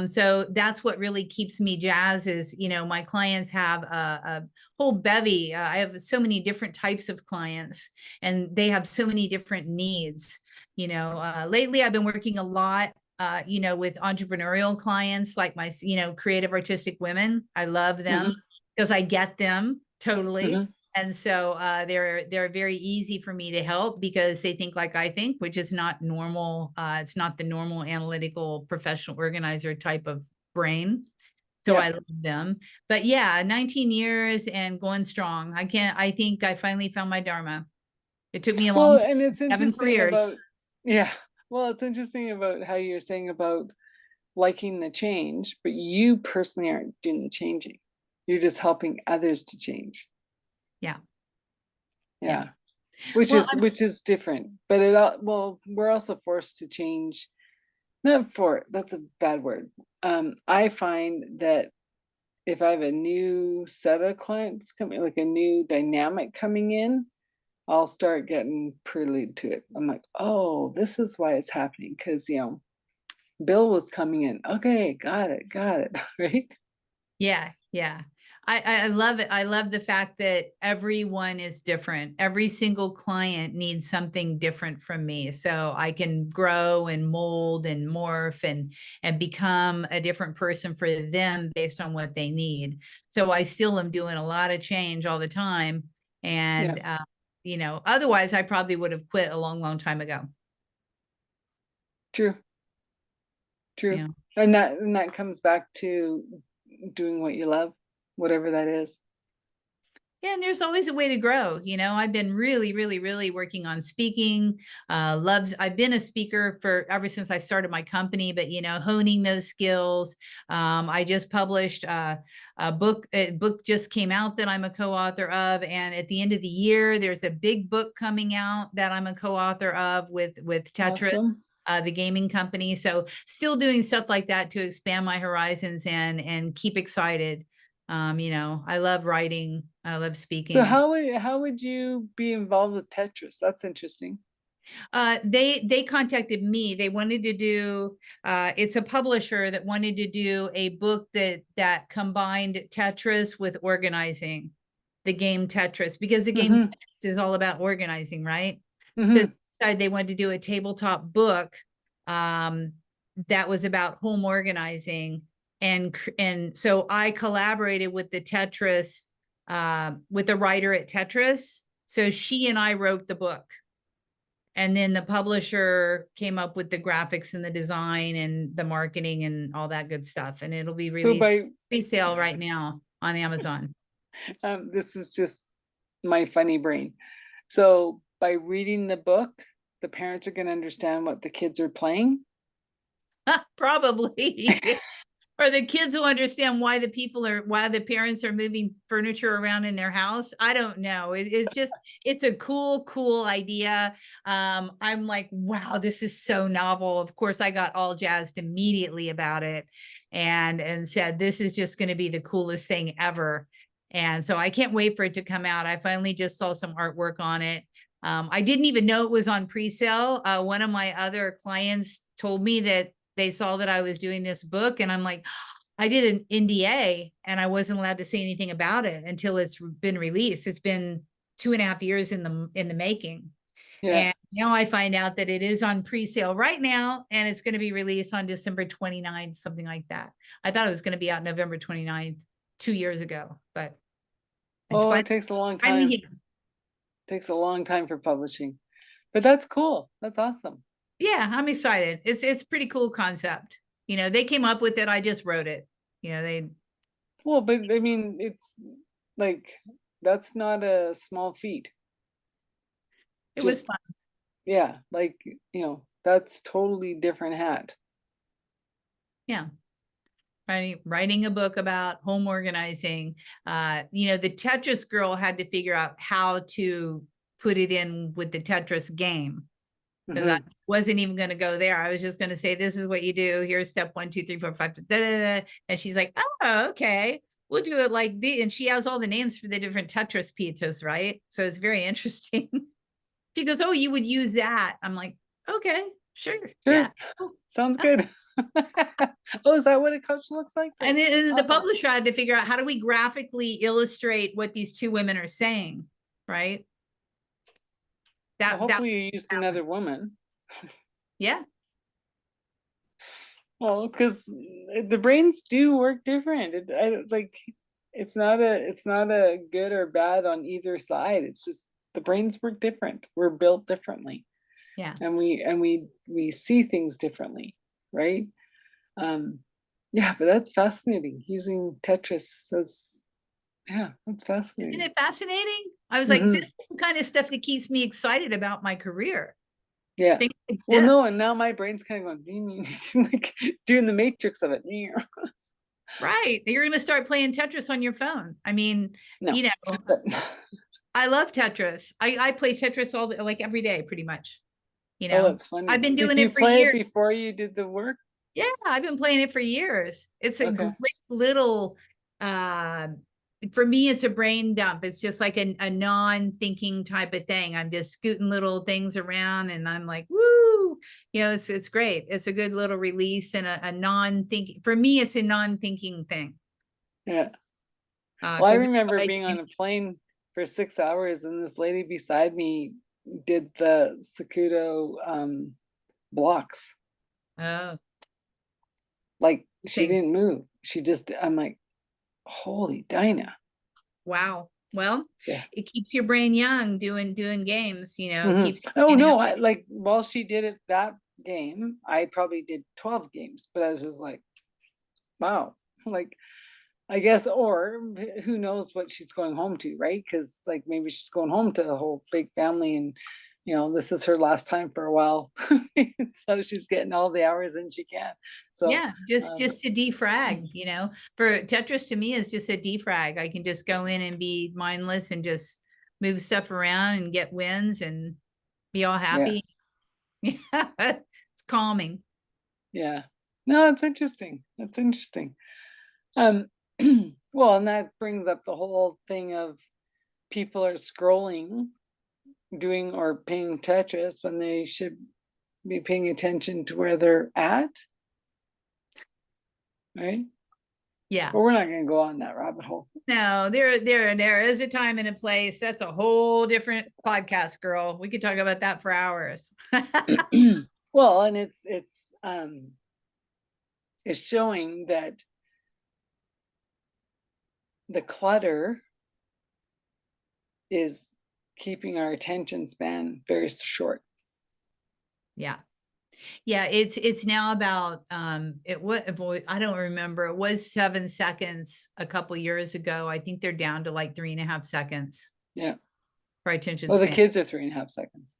Speaker 2: So that's what really keeps me jazzed is, my clients have a whole bevy. I have so many different types of clients and they have so many different needs. Lately I've been working a lot with entrepreneurial clients like my, creative artistic women. I love them because I get them totally. And so they're very easy for me to help because they think like I think, which is not normal. It's not the normal analytical professional organizer type of brain. So I love them. But yeah, 19 years and going strong. I think I finally found my Dharma. It took me a long time,
Speaker 1: and it's
Speaker 2: 7
Speaker 1: interesting
Speaker 2: careers.
Speaker 1: it's interesting about how you're saying about liking the change, but you personally aren't doing the changing. You're just helping others to change.
Speaker 2: Yeah.
Speaker 1: Yeah.
Speaker 2: Well,
Speaker 1: which is different, but well, we're also forced to change. Not for, that's a bad word. I find that if I have a new set of clients coming, like a new dynamic coming in, I'll start getting prelude to it. I'm like, oh, this is why it's happening. Cause Bill was coming in. Okay, got it, right?
Speaker 2: yeah, yeah. I love it. I love the fact that everyone is different. Every single client needs something different from me. So I can grow and mold and morph and become a different person for them based on what they need. So I still am doing a lot of change all the time.
Speaker 1: Yeah,
Speaker 2: And otherwise I probably would have quit a long, long time ago.
Speaker 1: true, true.
Speaker 2: Yeah.
Speaker 1: And that comes back to doing what you love, whatever that is.
Speaker 2: Yeah, and there's always a way to grow. I've been really, really, really working on speaking. I've been a speaker for ever since I started my company, but honing those skills. I just published a book. A book just came out that I'm a co-author of, and at the end of the year, there's a big book coming out that I'm a co-author of with Tetris.
Speaker 1: Awesome.
Speaker 2: The gaming company. So still doing stuff like that to expand my horizons and keep excited. I love writing. I love
Speaker 1: So
Speaker 2: speaking.
Speaker 1: how would you be involved with Tetris? That's interesting.
Speaker 2: They contacted me. They wanted to do. It's a publisher that wanted to do a book that combined Tetris with organizing, the game Tetris, because the game
Speaker 1: Mm-hmm.
Speaker 2: Tetris is all about organizing, right? So
Speaker 1: Mm-hmm.
Speaker 2: they wanted to do a tabletop book um, that was about home organizing, and so I collaborated with the Tetris with the writer at Tetris. So she and I wrote the book, and then the publisher came up with the graphics and the design and the marketing and all that good stuff, and it'll be
Speaker 1: So
Speaker 2: released
Speaker 1: by
Speaker 2: sale right now on Amazon.
Speaker 1: this is just my funny brain. So by reading the book, the parents are going to understand what the kids are playing.
Speaker 2: Probably. Or the kids will understand why the parents are moving furniture around in their house. I don't know. It's a cool idea. I'm like, wow, this is so novel. Of course, I got all jazzed immediately about it and said, this is just going to be the coolest thing ever. And so I can't wait for it to come out. I finally just saw some artwork on it. I didn't even know it was on pre-sale. One of my other clients told me that they saw that I was doing this book, and I'm like, I did an NDA and I wasn't allowed to say anything about it until it's been released. It's been 2.5 years in the making.
Speaker 1: Yeah.
Speaker 2: And now I find out that it is on pre-sale right now, and it's going to be released on December 29th, something like that. I thought it was going to be out November 29th, 2 years ago, but it's
Speaker 1: Oh,
Speaker 2: finally,
Speaker 1: it takes a long
Speaker 2: finally
Speaker 1: time.
Speaker 2: here.
Speaker 1: Takes a long time for publishing. But that's cool. That's awesome.
Speaker 2: Yeah, I'm excited. It's pretty cool concept. They came up with it. I just wrote it. They
Speaker 1: Well, but I mean, it's like that's not a small feat.
Speaker 2: it was
Speaker 1: Just
Speaker 2: fun.
Speaker 1: yeah, like, that's totally different hat.
Speaker 2: Yeah. Writing a book about home organizing. The Tetris girl had to figure out how to put it in with the Tetris game, because I
Speaker 1: Mm-hmm.
Speaker 2: wasn't even going to go there. I was just going to say, this is what you do. Here's step 1, 2, 3, 4, 5. Da, da, da. And she's like, oh, okay. We'll do it like the, and she has all the names for the different Tetris pizzas, right? So it's very interesting. She goes, oh, you would use that. I'm like, okay, sure. Yeah.
Speaker 1: Sure. Sounds good. Oh, is that what a coach looks like?
Speaker 2: And then the
Speaker 1: Awesome.
Speaker 2: publisher had to figure out, how do we graphically illustrate what these two women are saying, right?
Speaker 1: Well,
Speaker 2: That
Speaker 1: hopefully
Speaker 2: was
Speaker 1: you used
Speaker 2: challenge.
Speaker 1: another woman.
Speaker 2: Yeah.
Speaker 1: Well, because the brains do work different. Like it's not a good or bad on either side. It's just the brains work different. We're built differently,
Speaker 2: Yeah.
Speaker 1: and we see things differently, right? Um, yeah, but that's fascinating. Using Tetris as yeah, that's
Speaker 2: Isn't
Speaker 1: fascinating.
Speaker 2: it fascinating? I was like, this
Speaker 1: Hmm.
Speaker 2: is the kind of stuff that keeps me excited about my career.
Speaker 1: Yeah.
Speaker 2: Things like
Speaker 1: Well,
Speaker 2: this.
Speaker 1: no, and now my brain's kind of going like doing the matrix of it.
Speaker 2: Right. You're going to start playing Tetris on your phone. I mean,
Speaker 1: No,
Speaker 2: you know,
Speaker 1: but
Speaker 2: I love Tetris. I play Tetris like every day, pretty much. You
Speaker 1: Oh,
Speaker 2: know,
Speaker 1: that's
Speaker 2: I've
Speaker 1: funny.
Speaker 2: been
Speaker 1: Did
Speaker 2: doing
Speaker 1: you
Speaker 2: it for
Speaker 1: play it
Speaker 2: years.
Speaker 1: before you did the work?
Speaker 2: Yeah, I've been playing it for years. It's a
Speaker 1: Okay.
Speaker 2: great little, uh, for me, it's a brain dump. It's just like a non-thinking type of thing. I'm just scooting little things around and I'm like, woo, it's great. It's a good little release and a non-thinking, for me, it's a non-thinking thing.
Speaker 1: Yeah. Well, I
Speaker 2: Because
Speaker 1: remember being on a plane for 6 hours and this lady beside me did the Sakudo blocks.
Speaker 2: oh,
Speaker 1: Like she
Speaker 2: same.
Speaker 1: didn't move. I'm like, holy Dinah.
Speaker 2: Wow. Well,
Speaker 1: Yeah.
Speaker 2: it keeps your brain young doing games,
Speaker 1: Mhm.
Speaker 2: keeps
Speaker 1: Oh
Speaker 2: and
Speaker 1: no, I like while she did it that game, I probably did 12 games, but I was just like, wow. Like I guess, or who knows what she's going home to, right? Because like maybe she's going home to a whole big family and this is her last time for a while. So she's getting all the hours in she can. So
Speaker 2: yeah, just
Speaker 1: um
Speaker 2: just to defrag, for Tetris to me is just a defrag. I can just go in and be mindless and just move stuff around and get wins and be all
Speaker 1: yeah,
Speaker 2: happy. Yeah, it's calming.
Speaker 1: yeah. No, it's interesting. That's interesting. Um well, and that brings up the whole thing of people are scrolling, doing or paying Tetris when they should be paying attention to where they're at, right?
Speaker 2: Yeah.
Speaker 1: But we're not going to go on that rabbit hole.
Speaker 2: No, there is a time and a place. That's a whole different podcast, girl. We could talk about that for hours.
Speaker 1: Well, and it's showing that the clutter is keeping our attention span very short.
Speaker 2: Yeah. Yeah, it's now about boy, I don't remember. It was 7 seconds a couple years ago. I think they're down to like 3.5 seconds
Speaker 1: Yeah.
Speaker 2: for attention
Speaker 1: Well, the
Speaker 2: span.
Speaker 1: kids are 3.5 seconds.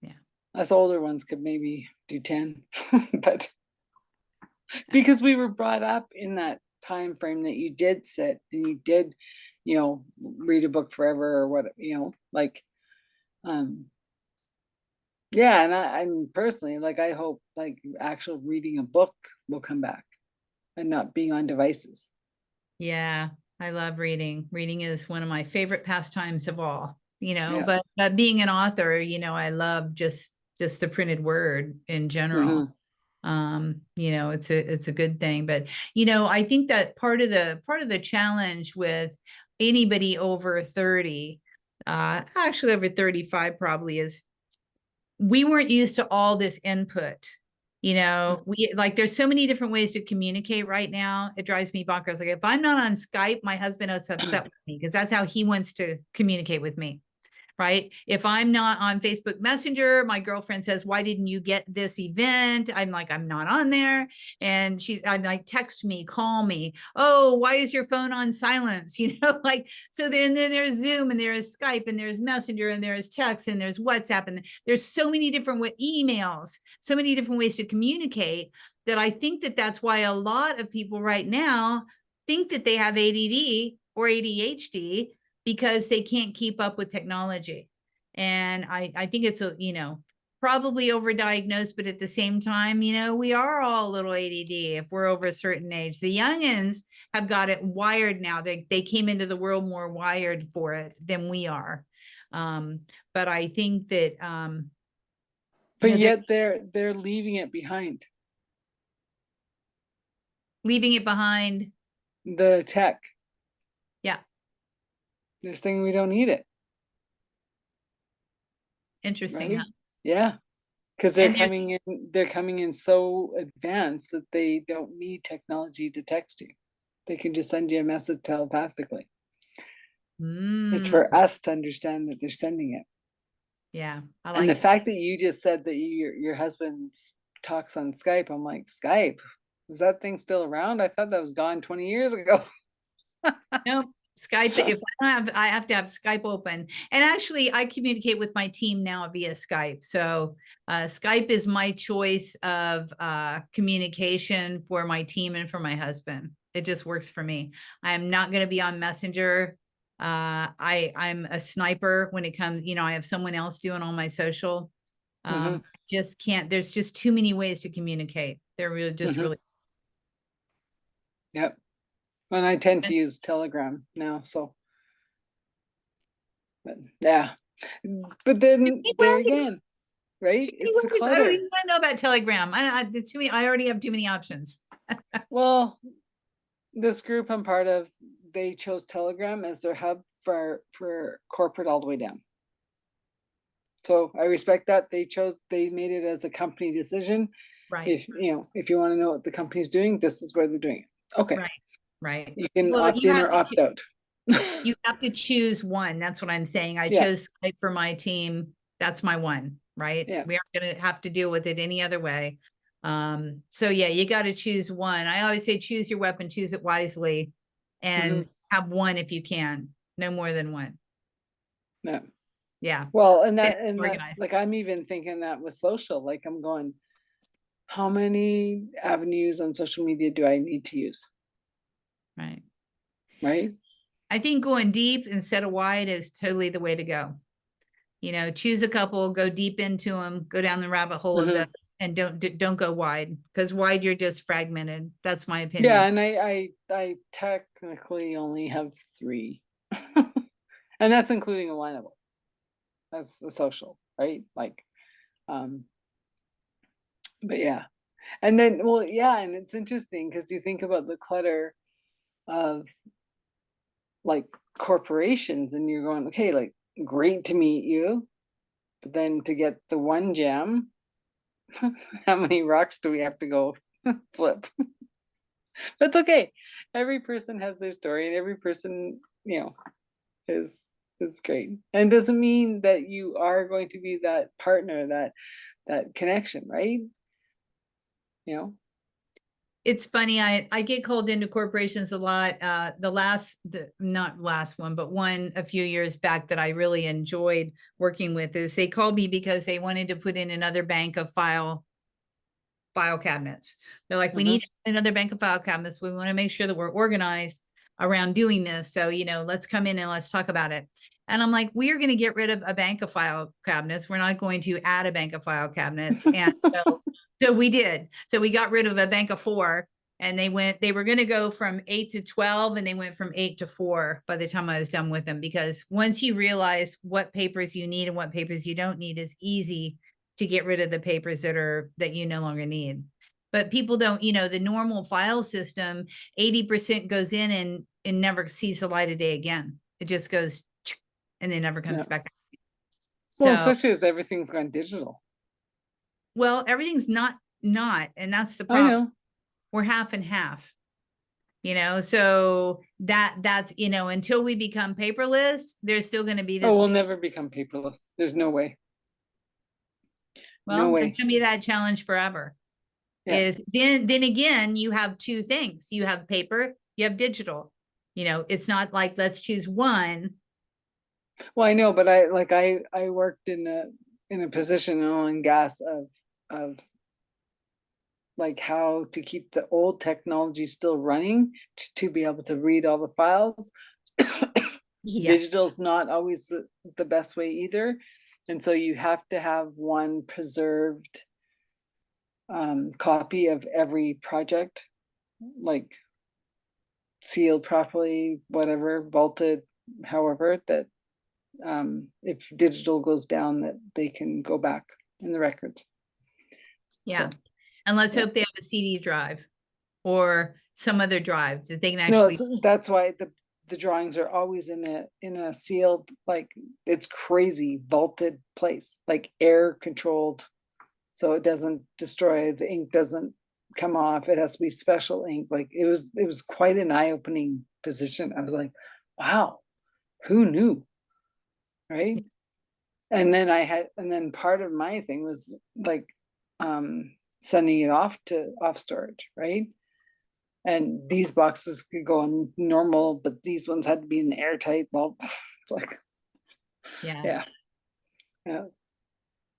Speaker 2: Yeah.
Speaker 1: Us older ones could maybe do 10, but because we were brought up in that time frame that you did sit and you did, read a book forever or what, like, um, yeah, and I'm personally like I hope like actual reading a book will come back and not being on devices.
Speaker 2: Yeah, I love reading. Reading is one of my favorite pastimes of all,
Speaker 1: Yeah.
Speaker 2: but being an author, I love just the printed word in general.
Speaker 1: Hmm.
Speaker 2: It's a good thing, but I think that part of the challenge with anybody over 30, actually over 35 probably, is we weren't used to all this input. We like there's so many different ways to communicate right now. It drives me bonkers. Like if I'm not on Skype, my husband is upset with me because that's how he wants to communicate with me. Right. If I'm not on Facebook Messenger, my girlfriend says, why didn't you get this event? I'm like, I'm not on there. And I'm like, text me, call me. Oh, why is your phone on silence? Like, so then there's Zoom and there's Skype and there's Messenger and there's text and there's WhatsApp and there's so many different emails, so many different ways to communicate that I think that that's why a lot of people right now think that they have ADD or ADHD because they can't keep up with technology. And I think it's probably overdiagnosed, but at the same time, we are all a little ADD if we're over a certain age. The youngins have got it wired now. They came into the world more wired for it than we are. But I think that
Speaker 1: But yet they're leaving it behind.
Speaker 2: leaving it behind.
Speaker 1: The tech.
Speaker 2: Yeah.
Speaker 1: They're saying we don't need it.
Speaker 2: Interesting,
Speaker 1: Right?
Speaker 2: huh?
Speaker 1: Yeah. Because
Speaker 2: And
Speaker 1: they're coming in so advanced that they don't need technology to text you. They can just send you a message telepathically. It's for us to understand that they're sending it.
Speaker 2: yeah, I
Speaker 1: And the
Speaker 2: like that.
Speaker 1: fact that you just said that your husband talks on Skype, I'm like, Skype? Is that thing still around? I thought that was gone 20 years ago.
Speaker 2: No, Skype. If I have to have Skype open. And actually, I communicate with my team now via Skype. So Skype is my choice of communication for my team and for my husband. It just works for me. I am not going to be on Messenger. I'm a sniper when it comes, I have someone else doing all my social.
Speaker 1: Mhm,
Speaker 2: Just can't, there's just too many ways to communicate. There really just
Speaker 1: mhm.
Speaker 2: really,
Speaker 1: Yep. And I tend to use Telegram now, so, but yeah. But
Speaker 2: too
Speaker 1: then
Speaker 2: many
Speaker 1: there
Speaker 2: ways.
Speaker 1: again, right?
Speaker 2: Too many
Speaker 1: It's the
Speaker 2: ways. I don't even
Speaker 1: clutter.
Speaker 2: want to know about Telegram. Too many, I already have too many options.
Speaker 1: Well, this group I'm part of, they chose Telegram as their hub for corporate all the way down. So I respect that. They made it as a company decision.
Speaker 2: Right,
Speaker 1: If, if you want to know what the company's doing, this is where they're doing it. Okay.
Speaker 2: right, right.
Speaker 1: You can
Speaker 2: Well,
Speaker 1: opt in or opt out.
Speaker 2: you have to choose one. That's what I'm saying. I
Speaker 1: Yeah.
Speaker 2: chose Skype for my team. That's my one, right?
Speaker 1: Yeah.
Speaker 2: We aren't going to have to deal with it any other way. So yeah, you got to choose one. I always say choose your weapon, choose it wisely, and
Speaker 1: Mhm.
Speaker 2: have one if you can, no more than one.
Speaker 1: Yeah.
Speaker 2: Yeah.
Speaker 1: Well,
Speaker 2: It's
Speaker 1: and that,
Speaker 2: organized.
Speaker 1: like, I'm even thinking that with social, like, I'm going, how many avenues on social media do I need to use?
Speaker 2: Right.
Speaker 1: Right?
Speaker 2: I think going deep instead of wide is totally the way to go. Choose a couple, go deep into them, go down the rabbit hole of them,
Speaker 1: Mhm.
Speaker 2: and don't go wide, because wide you're just fragmented. That's my
Speaker 1: Yeah,
Speaker 2: opinion.
Speaker 1: and I technically only have 3. And that's including a lineable. That's a social, right? Like, um, but yeah. And then, well, yeah, and it's interesting because you think about the clutter of like corporations and you're going, okay, like, great to meet you, but then to get the one gem, how many rocks do we have to go flip? That's okay. Every person has their story and every person, is is great. And doesn't mean that you are going to be that partner, that connection, right? You know?
Speaker 2: It's funny, I get called into corporations a lot. Not last one, but one a few years back that I really enjoyed working with is they called me because they wanted to put in another bank of file cabinets. They're like, we
Speaker 1: Mhm.
Speaker 2: need another bank of file cabinets. We want to make sure that we're organized around doing this. So, let's come in and let's talk about it. And I'm like, we are going to get rid of a bank of file cabinets. We're not going to add a bank of file cabinets. And so we did. So we got rid of a bank of 4, and they were going to go from 8 to 12, and they went from 8 to 4 by the time I was done with them. Because once you realize what papers you need and what papers you don't need, it's easy to get rid of the papers that you no longer need. But people don't, the normal file system, 80% goes in and never sees the light of day again. It just goes and then never
Speaker 1: Yeah.
Speaker 2: comes back.
Speaker 1: Well,
Speaker 2: So,
Speaker 1: especially as everything's gone digital.
Speaker 2: well, everything's not, and that's the
Speaker 1: I
Speaker 2: problem.
Speaker 1: know.
Speaker 2: We're half and half, so that's, until we become paperless, there's still going to be
Speaker 1: Oh,
Speaker 2: this.
Speaker 1: we'll never become paperless. There's no way. No
Speaker 2: Well, there's
Speaker 1: way.
Speaker 2: going to be that challenge forever.
Speaker 1: Yeah.
Speaker 2: Is then again, you have two things. You have paper, you have digital. It's not like let's choose one.
Speaker 1: Well, I know, but I worked in a position in oil and gas of like how to keep the old technology still running to be able to read all the files.
Speaker 2: Yeah.
Speaker 1: Digital's not always the best way either. And so you have to have one preserved copy of every project, like sealed properly, whatever, vaulted, however, that if digital goes down, that they can go back in the records.
Speaker 2: Yeah.
Speaker 1: So
Speaker 2: And let's
Speaker 1: yeah.
Speaker 2: hope they have a CD drive or some other drive that they can
Speaker 1: No,
Speaker 2: actually.
Speaker 1: that's why the drawings are always in a sealed, like, it's crazy vaulted place, like air controlled, so it doesn't destroy, the ink doesn't come off. It has to be special ink. Like, it was quite an eye-opening position. I was like, wow, who knew? Right. And then part of my thing was like sending it off storage, right? And these boxes could go on normal, but these ones had to be in the airtight. Well, it's like,
Speaker 2: Yeah.
Speaker 1: yeah, yeah. And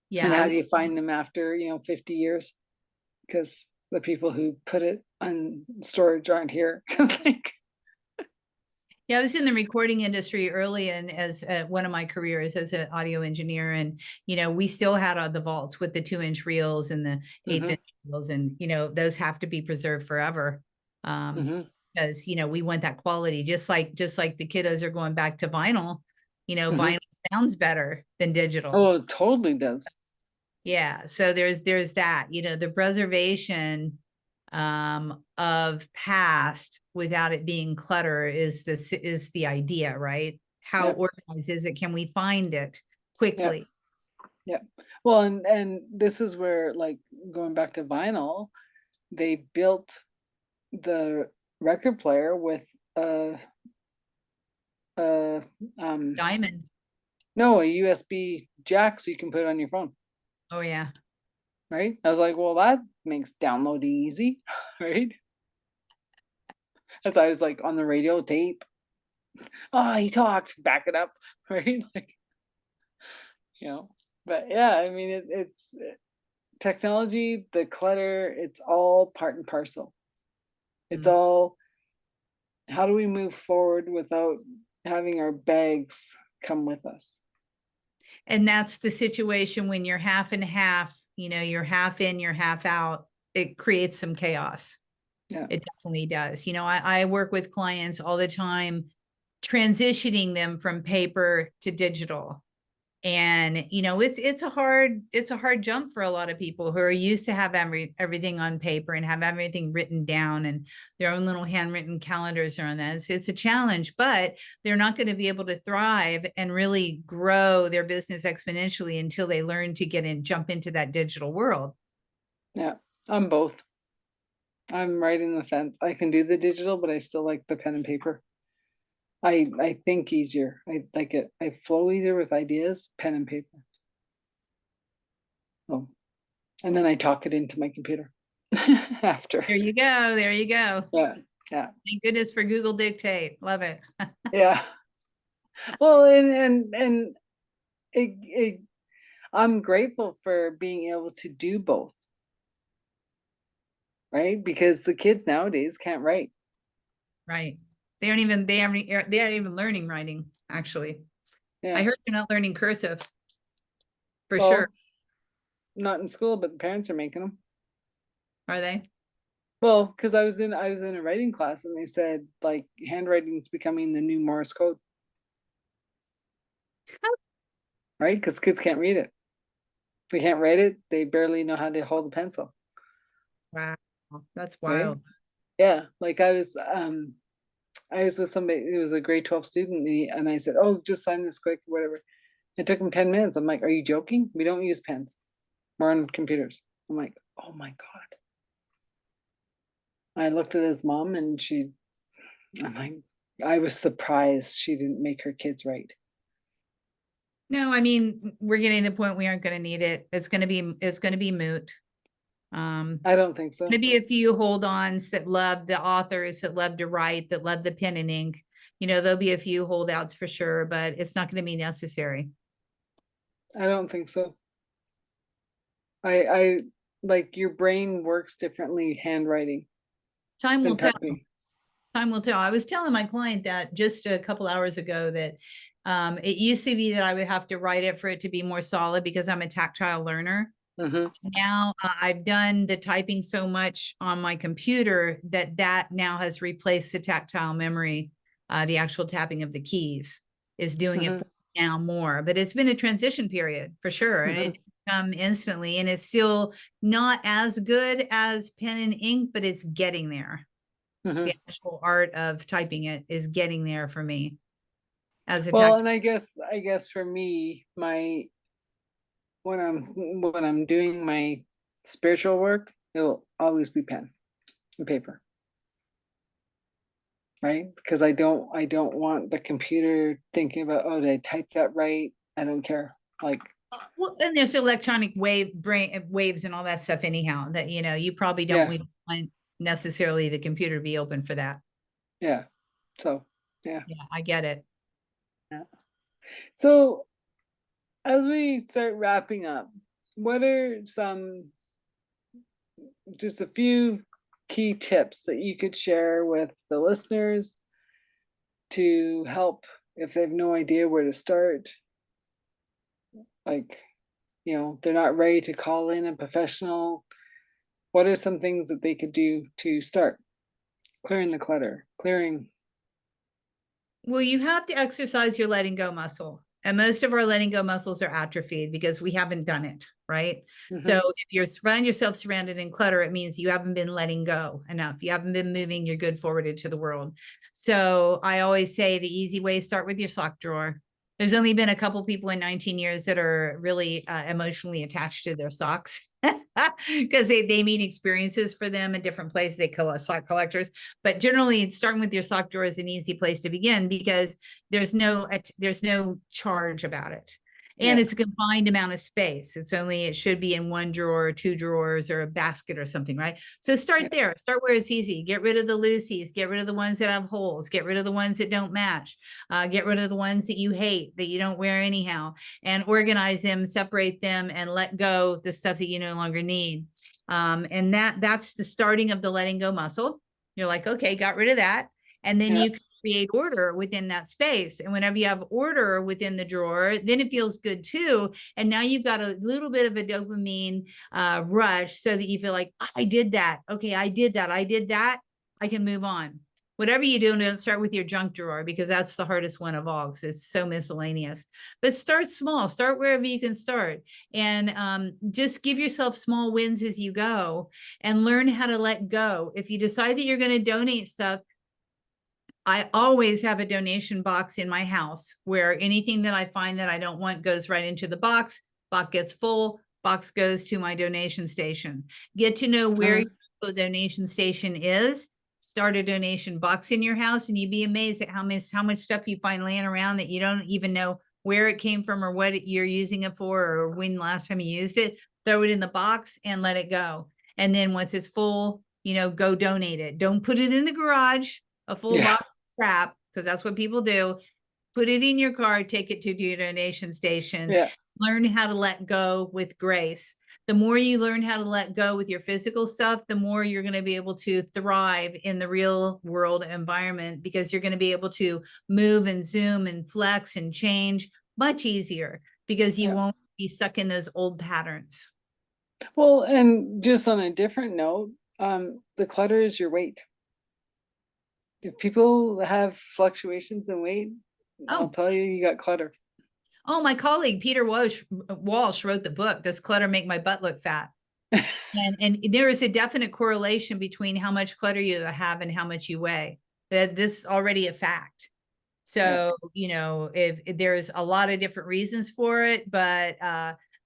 Speaker 2: Yeah.
Speaker 1: how do you find them after 50 years? Because the people who put it on storage aren't here. Like,
Speaker 2: Yeah, I was in the recording industry early and as one of my careers as an audio engineer. And, we still had the vaults with the 2-inch reels and the eighth
Speaker 1: Hmm.
Speaker 2: inch reels. And, those have to be preserved forever.
Speaker 1: Hmm.
Speaker 2: Because, we want that quality, just like the kiddos are going back to vinyl,
Speaker 1: Hmm.
Speaker 2: vinyl sounds better than digital.
Speaker 1: Oh, it totally does.
Speaker 2: Yeah. So there's that, the preservation of past without it being clutter is the idea, right? How
Speaker 1: Yeah.
Speaker 2: organized is it? Can we find it
Speaker 1: Yeah.
Speaker 2: quickly?
Speaker 1: Yeah. Well, and this is where, like, going back to vinyl, they built the record player with a a um
Speaker 2: Diamond.
Speaker 1: no, a USB jack so you can put it on your phone,
Speaker 2: Oh yeah.
Speaker 1: right? I was like, well, that makes downloading easy, right? As I was like on the radio tape. Oh, he talked, back it up, right? Like, you know. But yeah, I mean, it's technology, the clutter, it's all part and parcel. It's
Speaker 2: Mm.
Speaker 1: all, how do we move forward without having our bags come with us?
Speaker 2: And that's the situation when you're half and half, you're half in, you're half out. It creates some chaos.
Speaker 1: Yeah.
Speaker 2: It definitely does. I work with clients all the time, transitioning them from paper to digital. And it's a hard jump for a lot of people who are used to have everything on paper and have everything written down, and their own little handwritten calendars are on that. It's a challenge, but they're not going to be able to thrive and really grow their business exponentially until they learn to jump into that digital world.
Speaker 1: Yeah. I'm both. I'm right in the fence. I can do the digital, but I still like the pen and paper. I think easier. I like it. I flow easier with ideas, pen and paper. Oh, and then I talk it into my computer after.
Speaker 2: There you go. There you go.
Speaker 1: Yeah, yeah,
Speaker 2: Thank goodness for Google Dictate. Love it.
Speaker 1: yeah. Well, and it, I'm grateful for being able to do both, right? Because the kids nowadays can't write.
Speaker 2: Right. They aren't even learning writing, actually. I
Speaker 1: Yeah.
Speaker 2: heard they're not learning cursive for sure.
Speaker 1: Well, not in school, but the parents are making them.
Speaker 2: Are they?
Speaker 1: Well, because I was in a writing class and they said like handwriting is becoming the new Morse code, right? Because kids can't read it. They can't write it. They barely know how to hold a pencil,
Speaker 2: Wow. That's
Speaker 1: right?
Speaker 2: wild.
Speaker 1: Yeah. Like I was with somebody, it was a grade 12 student, and I said, oh, just sign this quick, whatever. It took him 10 minutes. I'm like, are you joking? We don't use pens. We're on computers. I'm like, oh my God. I looked at his mom and I'm like, I was surprised she didn't make her kids write.
Speaker 2: No, I mean, we're getting to the point we aren't going to need it. It's going to be moot.
Speaker 1: I don't think so.
Speaker 2: Maybe a few hold-ons that love the authors, that love to write, that love the pen and ink. There'll be a few holdouts for sure, but it's not going to be necessary.
Speaker 1: I don't think so. I like your brain works differently handwriting
Speaker 2: Time will
Speaker 1: than
Speaker 2: tell.
Speaker 1: typing.
Speaker 2: Time will tell. I was telling my client that just a couple hours ago that it used to be that I would have to write it for it to be more solid because I'm a tactile learner.
Speaker 1: Mm-hmm.
Speaker 2: Now I've done the typing so much on my computer that now has replaced the tactile memory. The actual tapping of the keys is doing it
Speaker 1: Mm-hmm.
Speaker 2: for me now more, but it's been a transition period for sure. And
Speaker 1: Mm-hmm.
Speaker 2: it come instantly, and it's still not as good as pen and ink, but it's getting there. The
Speaker 1: Mm-hmm.
Speaker 2: actual art of typing it is getting there for me as a
Speaker 1: Well,
Speaker 2: tactile.
Speaker 1: and I guess for me, my when I'm doing my spiritual work, it'll always be pen and paper, right? Because I don't want the computer thinking about, oh, did I type that right? I don't care. Like,
Speaker 2: Well, and there's electronic waves and all that stuff anyhow that you probably don't
Speaker 1: yeah,
Speaker 2: we don't want necessarily the computer to be open for that.
Speaker 1: yeah. So yeah.
Speaker 2: Yeah, I get it.
Speaker 1: Yeah. So as we start wrapping up, what are just a few key tips that you could share with the listeners to help if they have no idea where to start. Like, they're not ready to call in a professional. What are some things that they could do to start clearing the clutter, clearing?
Speaker 2: Well, you have to exercise your letting go muscle. And most of our letting go muscles are atrophied because we haven't done it, right? So
Speaker 1: Mhm.
Speaker 2: if you're find yourself surrounded in clutter, it means you haven't been letting go enough. You haven't been moving your good forward into the world. So I always say the easy way, start with your sock drawer. There's only been a couple people in 19 years that are really emotionally attached to their socks because they mean experiences for them in different places. They call us sock collectors. But generally, starting with your sock drawer is an easy place to begin because there's no charge about it, and
Speaker 1: Yeah,
Speaker 2: it's a confined amount of space. It should be in one drawer, or two drawers, or a basket or something, right? So
Speaker 1: yeah,
Speaker 2: start there. Start where it's easy. Get rid of the loosies. Get rid of the ones that have holes. Get rid of the ones that don't match. Get rid of the ones that you hate that you don't wear anyhow, and organize them, separate them, and let go the stuff that you no longer need. And that's the starting of the letting go muscle. You're like, okay, got rid of that. And then
Speaker 1: yeah,
Speaker 2: you can create order within that space. And whenever you have order within the drawer, then it feels good too. And now you've got a little bit of a dopamine rush so that you feel like, oh, I did that. Okay, I did that. I did that. I can move on. Whatever you do, don't start with your junk drawer because that's the hardest one of all because it's so miscellaneous. But start small, start wherever you can start. And just give yourself small wins as you go and learn how to let go. If you decide that you're going to donate stuff, I always have a donation box in my house where anything that I find that I don't want goes right into the box. Box gets full, box goes to my donation station. Get to know where
Speaker 1: uh,
Speaker 2: your donation station is. Start a donation box in your house, and you'd be amazed at how much stuff you find laying around that you don't even know where it came from or what you're using it for or when last time you used it. Throw it in the box and let it go. And then once it's full, go donate it. Don't put it in the garage, a full
Speaker 1: yeah,
Speaker 2: box crap, because that's what people do. Put it in your car, take it to your donation station,
Speaker 1: yeah,
Speaker 2: learn how to let go with grace. The more you learn how to let go with your physical stuff, the more you're going to be able to thrive in the real world environment because you're going to be able to move and zoom and flex and change much easier because you
Speaker 1: yeah.
Speaker 2: won't be stuck in those old patterns.
Speaker 1: Well, and just on a different note, the clutter is your weight. If people have fluctuations in weight, I'll
Speaker 2: Oh,
Speaker 1: tell you, you got clutter.
Speaker 2: oh, my colleague Peter Walsh wrote the book, Does Clutter Make My Butt Look Fat? And there is a definite correlation between how much clutter you have and how much you weigh. That this is already a fact.
Speaker 1: Yeah,
Speaker 2: So, if there's a lot of different reasons for it, but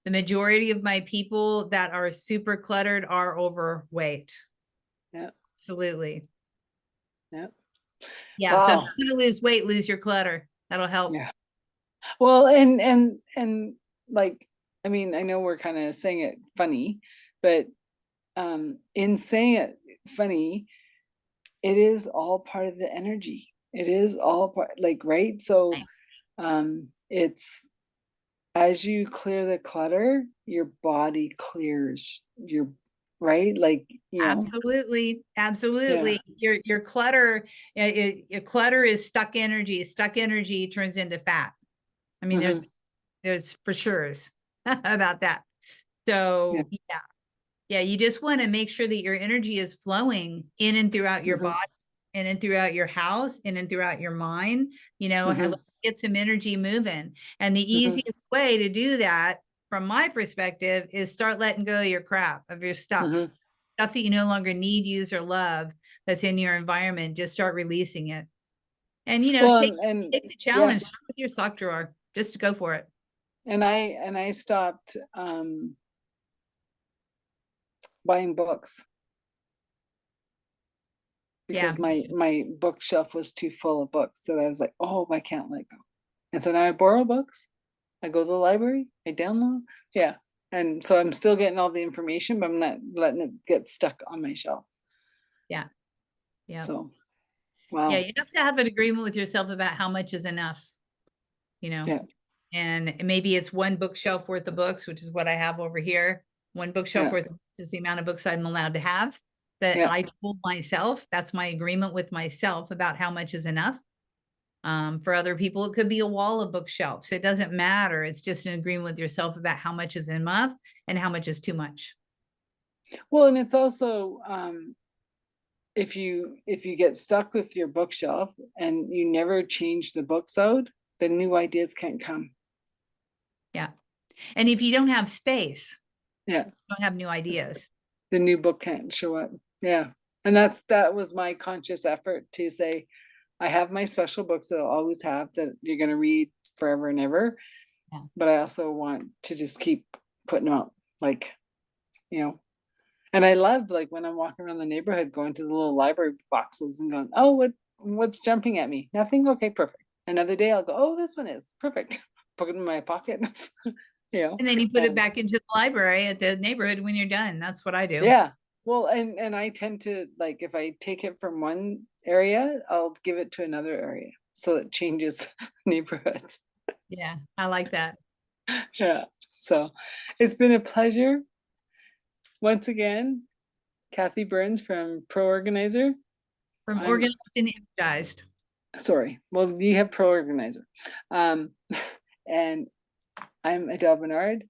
Speaker 2: the majority of my people that are super cluttered are overweight.
Speaker 1: yeah,
Speaker 2: Absolutely.
Speaker 1: yeah.
Speaker 2: Yeah. So if
Speaker 1: Wow.
Speaker 2: you're going to lose weight, lose your clutter. That'll help.
Speaker 1: Yeah. Well, and like, I mean, I know we're kind of saying it funny, but in saying it funny, it is all part of the energy. It is all part, like, right? So, it's as you clear the clutter, your body clears your, right? Like,
Speaker 2: Absolutely.
Speaker 1: yeah.
Speaker 2: Absolutely. Your clutter, your clutter is stuck energy. Stuck energy turns into fat. I mean,
Speaker 1: Hmm.
Speaker 2: there's for sure about that.
Speaker 1: Yeah.
Speaker 2: So yeah, yeah, you just want to make sure that your energy is flowing in and throughout your
Speaker 1: Hmm.
Speaker 2: body, in and throughout your house, in and throughout your mind.
Speaker 1: Hmm.
Speaker 2: Let's get some energy moving. And the
Speaker 1: Hmm.
Speaker 2: easiest way to do that, from my perspective, is start letting go of your crap, of your
Speaker 1: Hmm.
Speaker 2: stuff that you no longer need, use, or love that's in your environment. Just start releasing it. And
Speaker 1: Well,
Speaker 2: take the
Speaker 1: yeah,
Speaker 2: challenge. Start with your sock drawer. Just go for it.
Speaker 1: and I stopped buying books
Speaker 2: Yeah.
Speaker 1: because my bookshelf was too full of books. So I was like, oh, I can't let go. And so now I borrow books. I go to the library. I download. Yeah, and so I'm still getting all the information, but I'm not letting it get stuck on my shelf.
Speaker 2: Yeah. Yeah.
Speaker 1: So
Speaker 2: Yeah.
Speaker 1: wow.
Speaker 2: You have to have an agreement with yourself about how much is enough, you know,
Speaker 1: Yeah,
Speaker 2: and maybe it's one bookshelf worth of books, which is what I have over here. One bookshelf
Speaker 1: yeah,
Speaker 2: worth of books is the amount of books I'm allowed to have that
Speaker 1: yeah,
Speaker 2: I told myself. That's my agreement with myself about how much is enough. For other people, it could be a wall of bookshelves. It doesn't matter. It's just an agreement with yourself about how much is enough and how much is too much.
Speaker 1: Well, and it's also, if you get stuck with your bookshelf and you never change the books out, then new ideas can't come.
Speaker 2: Yeah. And if you don't have space,
Speaker 1: Yeah,
Speaker 2: you don't have new ideas.
Speaker 1: the new book can't show up. Yeah, and that was my conscious effort to say, I have my special books that I'll always have that you're going to read forever and ever,
Speaker 2: Yeah.
Speaker 1: but I also want to just keep putting them out, like, you know. And I love, like, when I'm walking around the neighborhood, going to the little library boxes and going, oh, what's jumping at me? Nothing. Okay, perfect. Another day I'll go, oh, this one is perfect. Put it in my pocket. You know.
Speaker 2: And then you put it
Speaker 1: And
Speaker 2: back into the library at the neighborhood when you're done. That's what I do.
Speaker 1: yeah, well, and I tend to, like, if I take it from one area, I'll give it to another area, so it changes neighborhoods.
Speaker 2: Yeah, I like that.
Speaker 1: Yeah, so it's been a pleasure. Once again, Kathy Burns from Pro Organizer.
Speaker 2: From
Speaker 1: I'm
Speaker 2: organized and energized.
Speaker 1: sorry. Well, you have Pro Organizer. And I'm Adele Bernard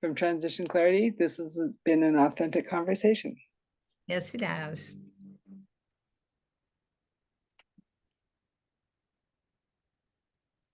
Speaker 1: from Transition Clarity. This has been an authentic conversation.
Speaker 2: Yes, it has.